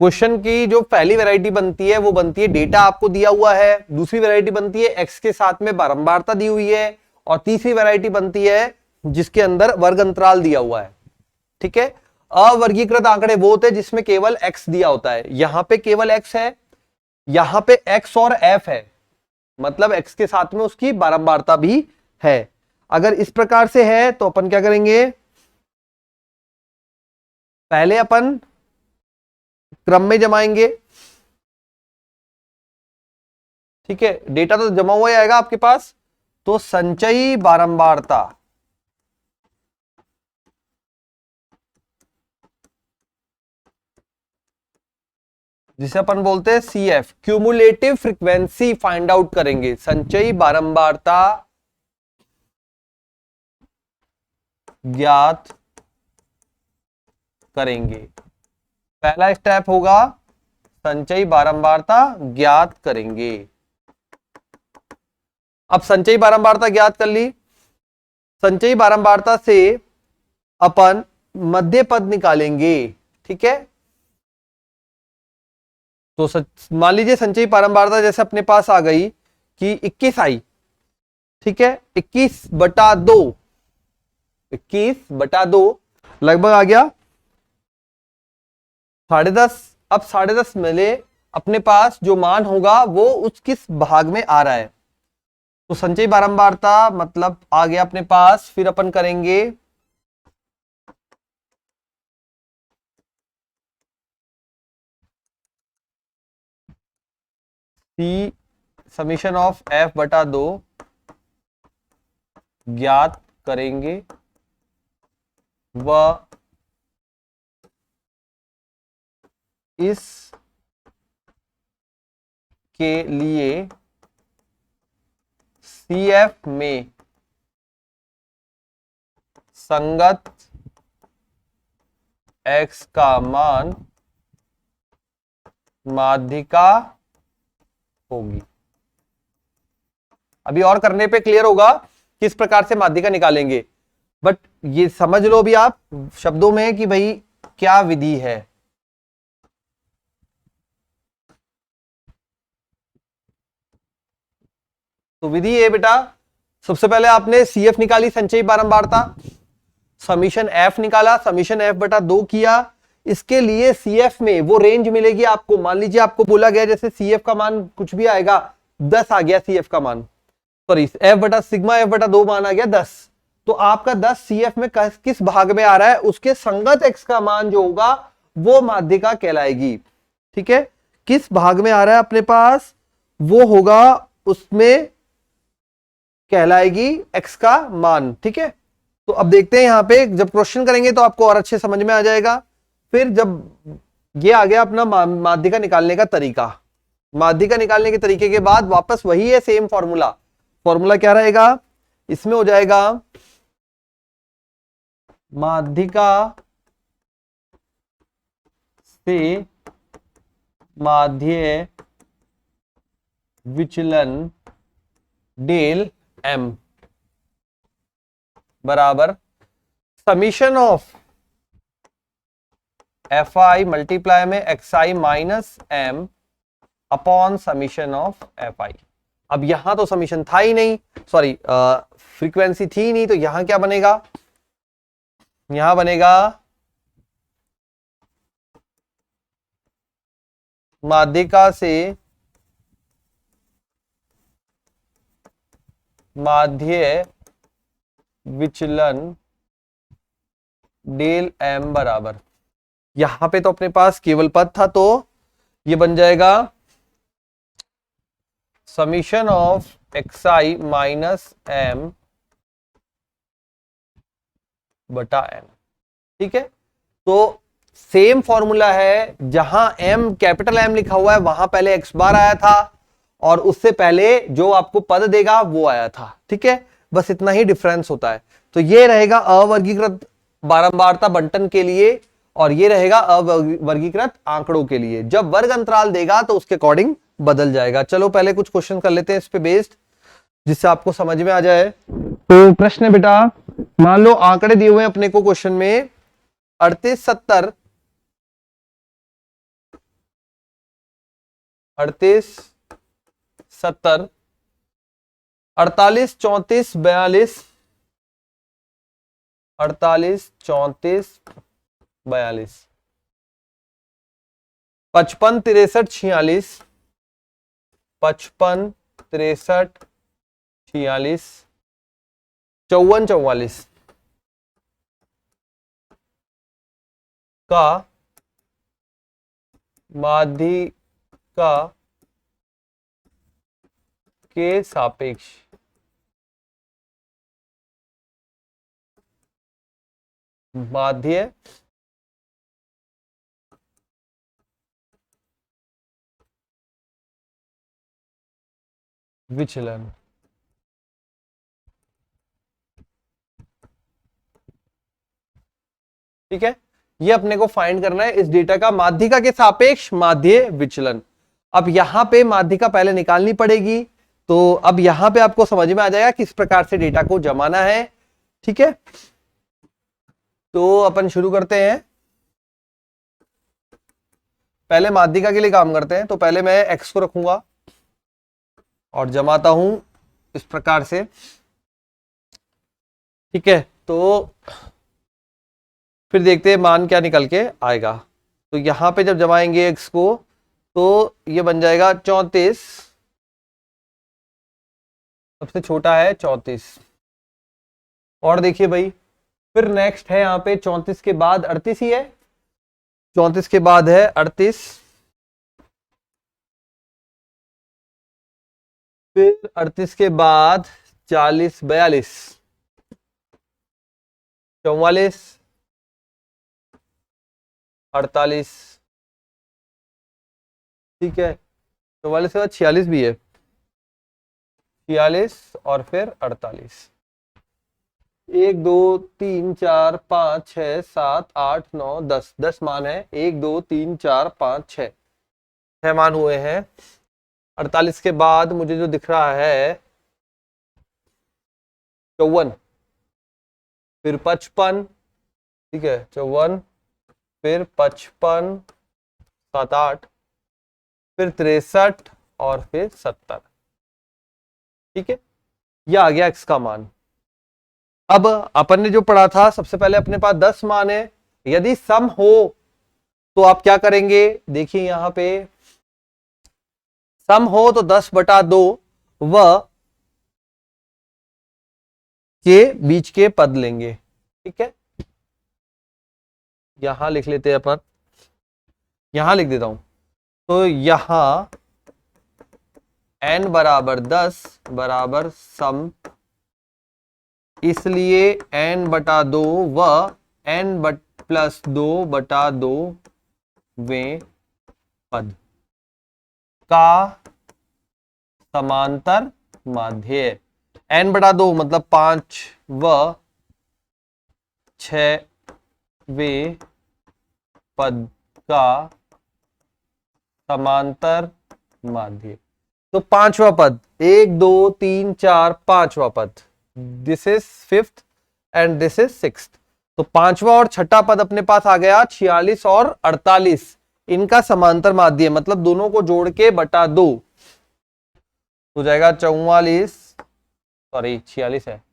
क्वेश्चन की जो पहली वैरायटी बनती है वो बनती है डेटा आपको दिया हुआ है, दूसरी वैरायटी बनती है एक्स के साथ में बारंबारता दी हुई है, और तीसरी वैरायटी बनती है जिसके अंदर वर्ग अंतराल दिया हुआ है। ठीक है, अवर्गीकृत आंकड़े वो होते हैं जिसमें केवल एक्स दिया होता है, यहां पे केवल एक्स है, यहां पे एक्स और एफ है, मतलब एक्स के साथ में उसकी बारंबारता भी है। अगर इस प्रकार से है तो अपन क्या करेंगे, पहले अपन क्रम में जमाएंगे। ठीक है, डेटा तो जमा हुआ ही आएगा आपके पास, तो संचयी बारंबारता, जिसे अपन बोलते हैं CF, cumulative frequency find out करेंगे। संचयी बारंबारता ज्ञात करेंगे। पहला स्टेप होगा संचयी बारंबारता ज्ञात करेंगे। अब संचयी बारंबारता ज्ञात कर ली। संचयी बारंबारता से अपन मध्य पद निकालेंगे। ठीक है, तो मान लीजिए संचयी बारंबारता जैसे अपने पास आ गई कि 21 आई। ठीक है, 21/2, 21/2 लगभग आ गया 10.5। अब 10.5 मिले अपने पास जो मान होगा वो उस किस भाग में आ रहा है, तो संचयी बारंबारता मतलब आ गया अपने पास। फिर अपन करेंगे सी समीशन ऑफ f/2 ज्ञात करेंगे व इस के लिए CF में संगत x का मान माध्यिका होगी। अभी और करने पे क्लियर होगा किस प्रकार से माध्यिका निकालेंगे, बट ये समझ लो भी आप शब्दों में कि भाई क्या विधि है। तो विधि है बेटा, सबसे पहले आपने CF निकाली संचयी बारंबारता, समीशन F निकाला, समीशन F/2 किया। इसके लिए CF में वो रेंज मिलेगी आपको। मान लीजिए आपको बोला गया जैसे CF का मान कुछ भी आएगा, 10 आ गया CF का मान, सॉरी सिग्मा F/2 मान आ गया 10, तो आपका 10 CF में किस भाग में आ रहा है, उसके संगत x का मान जो होगा वो माध्यिका कहलाएगी। ठीक है, किस भाग में आ रहा है अपने पास वो होगा, उसमें कहलाएगी x का मान। ठीक है, तो अब देखते हैं यहां पे जब क्वेश्चन करेंगे तो आपको और अच्छे समझ में आ जाएगा। फिर जब ये आ गया अपना माध्यिका निकालने का तरीका, माध्यिका निकालने के तरीके के बाद वापस वही है सेम फॉर्मूला। फॉर्मूला क्या रहेगा, इसमें हो जाएगा माध्यिका से माध्य विचलन डेल m बराबर समीशन ऑफ fi मल्टीप्लाई में xi minus m upon summation of fi। अब यहां तो समीशन था ही नहीं, सॉरी फ्रीक्वेंसी थी ही नहीं, तो यहां क्या बनेगा, यहां बनेगा माध्यिका से माध्य विचलन डेल m बराबर, यहां पे तो अपने पास केवल पद था तो ये बन जाएगा summation of xi minus m बटा n। ठीक है, तो सेम फॉर्मूला है, जहां m कैपिटल M लिखा हुआ है वहां पहले x बार आया था और उससे पहले जो आपको पद देगा वो आया था। ठीक है, बस इतना ही डिफरेंस होता है। तो ये रहेगा अवर्गीकृत बारंबारता बंटन के लिए और ये रहेगा अवर्गीकृत आंकड़ों के लिए। जब वर्ग अंतराल देगा तो उसके अकॉर्डिंग बदल जाएगा। चलो पहले कुछ क्वेश्चन कर लेते हैं इस पे बेस्ड, जिससे आपको समझ में आ जाए। तो प्रश्न है बेटा, मान लो आंकड़े दिए हुए हैं अपने को क्वेश्चन में 38 70 38 70 48 34 42 48 34 42 55 63 46 55 63 46 54 44 का माध्यिका के सापेक्ष माध्य विचलन। ठीक है, ये अपने को फाइंड करना है इस डेटा का माध्यिका के सापेक्ष माध्य विचलन। अब यहां पे माध्यिका पहले निकालनी पड़ेगी, तो अब यहां पे आपको समझ में आ जाएगा किस प्रकार से डेटा को जमाना है। ठीक है, तो अपन शुरू करते हैं। पहले माध्यिका के लिए काम करते हैं। तो पहले मैं x को रखूंगा और जमाता हूं इस प्रकार से। ठीक है, तो फिर देखते हैं मान क्या निकल के आएगा। तो यहां पे जब जमाएंगे x को तो ये बन जाएगा 34, सबसे छोटा है 34। और देखिए भाई, फिर नेक्स्ट है यहाँ पे 34 के बाद 38 ही है, 34 के बाद है 38, फिर 38 के बाद 40, 42, 44, 48। ठीक है, 44 के बाद 46 भी है, 46 और फिर 48। 1 2 3 4 5 6 7 8 9 10, 10 मान है। 1 2 3 4 5 6, 6 मान हुए हैं। 48 के बाद मुझे जो दिख रहा है 54, फिर 55। ठीक है, 54, फिर 55, 7 8, फिर 63 और फिर 70। ठीक है, यह आ गया x का मान। अब अपन ने जो पढ़ा था, सबसे पहले अपने पास 10 मान है। यदि सम हो तो आप क्या करेंगे, देखिए यहां पे सम हो तो 10/2 व के बीच के पद लेंगे। ठीक है, यहां लिख लेते हैं अपन, यहां लिख देता हूं। तो यहां n बराबर 10 बराबर सम, इसलिए n/2 व n+2/2 वें पद का समांतर माध्य। n/2 मतलब 5 व 6 वें पद का समांतर माध्य। तो 5वां पद, 1 2 3 4 5वां पद, this is 5th and this is 6th। तो 5वां और 6ठा पद अपने पास आ गया 46 और 48, इनका समांतर माध्य मतलब दोनों को जोड़ के बटा 2 हो जाएगा 44, सॉरी 46 है,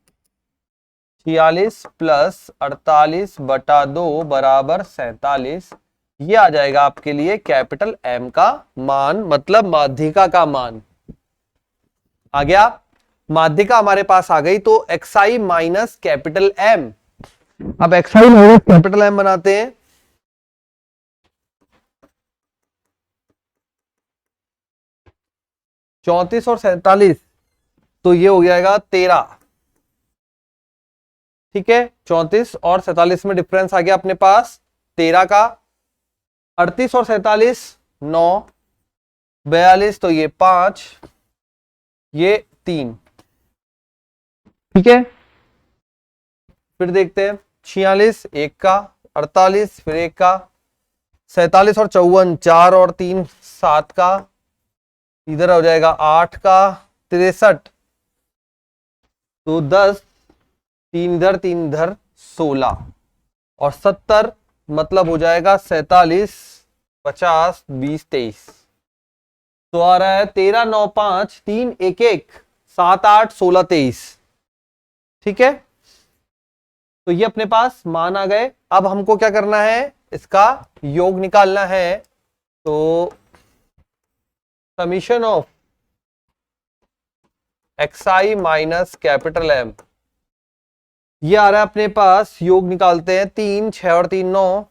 46 प्लस 48/2 बराबर 47। ये आ जाएगा आपके लिए कैपिटल M का मान, मतलब माध्यिका का मान आ गया। माध्यिका हमारे पास आ गई, तो xi माइनस कैपिटल M। अब xi माइनस कैपिटल M बनाते हैं। चौंतीस और 47, तो ये हो जाएगा 13। ठीक है, 34 और 47 में डिफरेंस आ गया अपने पास 13 का। 38 और 47 9, 42 तो ये 5, ये 3। ठीक है, फिर देखते हैं 46 1 का, 48 फिर 1 का, 47 और 54 4 और 3 7 का, इधर हो जाएगा 8 का, 63 तो 10, 3 इधर 3 इधर 16 और 70 मतलब हो जाएगा 47 50 20 23। तो आ रहा है 13 9 5 3 1 1 7 8 16 23। ठीक है, तो ये अपने पास मान आ गए। अब हमको क्या करना है, इसका योग निकालना है। तो summation of xi minus capital M, ये आ रहा है अपने पास, योग निकालते हैं। 3 6 और 3 9,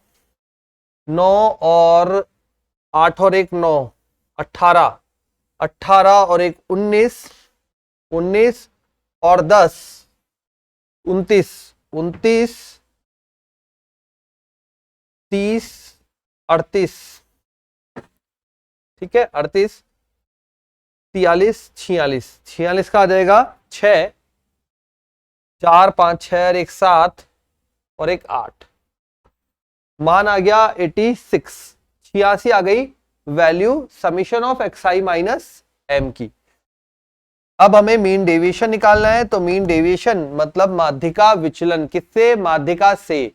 9 और 8 और 1 9 18, 18 और 1 19, 19 और 10 29, 29 30 38। ठीक है, 38 43 46, 46 का आ जाएगा 6, 4 5 6 और 1 7 और 1 8। मान आ गया 86, 86 आ गई value summation of xi minus m की। अब हमें मीन डेविएशन निकालना है, तो मीन डेविएशन मतलब माध्यिका विचलन, किससे? माध्यिका से।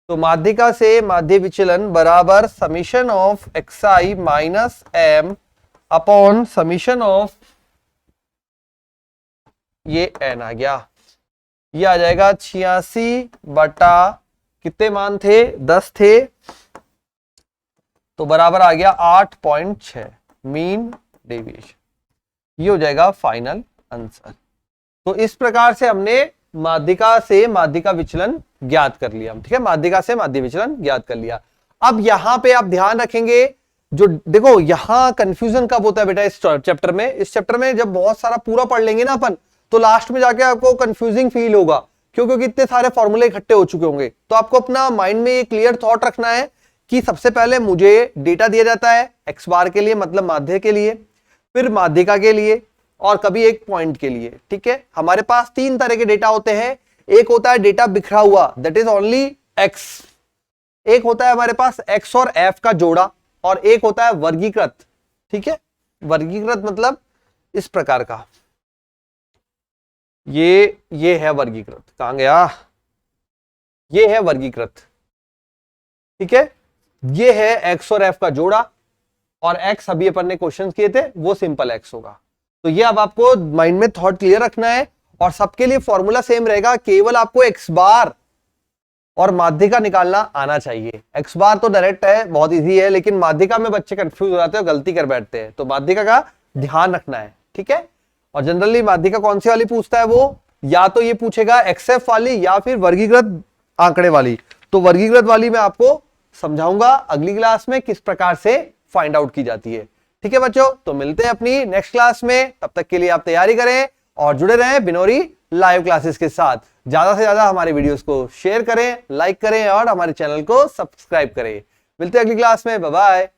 तो माध्यिका से माध्य विचलन बराबर summation of xi minus m upon summation of ये n आ गया, ये आ जाएगा 86 बटा कितने मान थे? 10 थे, तो बराबर आ गया 8.6 मीन डेविएशन। ये हो जाएगा फाइनल आंसर। तो इस प्रकार से हमने माध्यिका से माध्यिका विचलन ज्ञात कर लिया। ठीक है, माध्यिका से माध्य विचलन ज्ञात कर लिया। अब यहां पे आप ध्यान रखेंगे, जो देखो यहां कंफ्यूजन कब होता है बेटा इस चैप्टर में? इस चैप्टर में जब बहुत सारा पूरा पढ़ लेंगे ना अपन, तो लास्ट में जाके आपको कंफ्यूजिंग फील होगा। क्यों? क्योंकि इतने सारे फॉर्मूले इकट्ठे हो चुके होंगे। तो आपको अपना माइंड में ये क्लियर थॉट रखना है कि सबसे पहले मुझे डेटा दिया जाता है एक्स बार के लिए, मतलब माध्य के लिए, फिर माध्यिका के लिए, और कभी एक पॉइंट के लिए। ठीक है, हमारे पास 3 तरह के डेटा होते हैं। एक होता है डेटा बिखरा हुआ, दैट इज ओनली एक्स। एक होता है हमारे पास एक्स और एफ का जोड़ा, और एक होता है वर्गीकृत। ठीक है, वर्गीकृत मतलब इस प्रकार का, ये है वर्गीकृत। कहां गया? ये है वर्गीकृत। ठीक है, ये है एक्स और एफ का जोड़ा, और एक्स अभी अपन ने क्वेश्चन किए थे वो सिंपल एक्स होगा। तो ये अब आपको माइंड में थॉट क्लियर रखना है, और सबके लिए फॉर्मूला सेम रहेगा, केवल आपको एक्स बार और माध्यिका निकालना आना चाहिए। एक्स बार तो डायरेक्ट है, बहुत इजी है, लेकिन माध्यिका में बच्चे कंफ्यूज हो जाते हैं, गलती कर बैठते हैं। तो माध्यिका का ध्यान रखना है। ठीक है, और जनरली माध्यिका कौन सी वाली पूछता है? वो या तो ये पूछेगा एक्सएफ वाली या फिर वर्गीकृत आंकड़े वाली। तो वर्गीकृत वाली मैं आपको समझाऊंगा अगली क्लास में किस प्रकार से फाइंड आउट की जाती है। ठीक है बच्चों, तो मिलते हैं अपनी नेक्स्ट क्लास में। तब तक के लिए आप तैयारी करें और जुड़े रहें बिनोरी लाइव क्लासेस के साथ। ज्यादा से ज्यादा हमारे वीडियोस को शेयर करें, लाइक करें और हमारे चैनल को सब्सक्राइब करें। मिलते हैं अगली क्लास में, बाय बाय।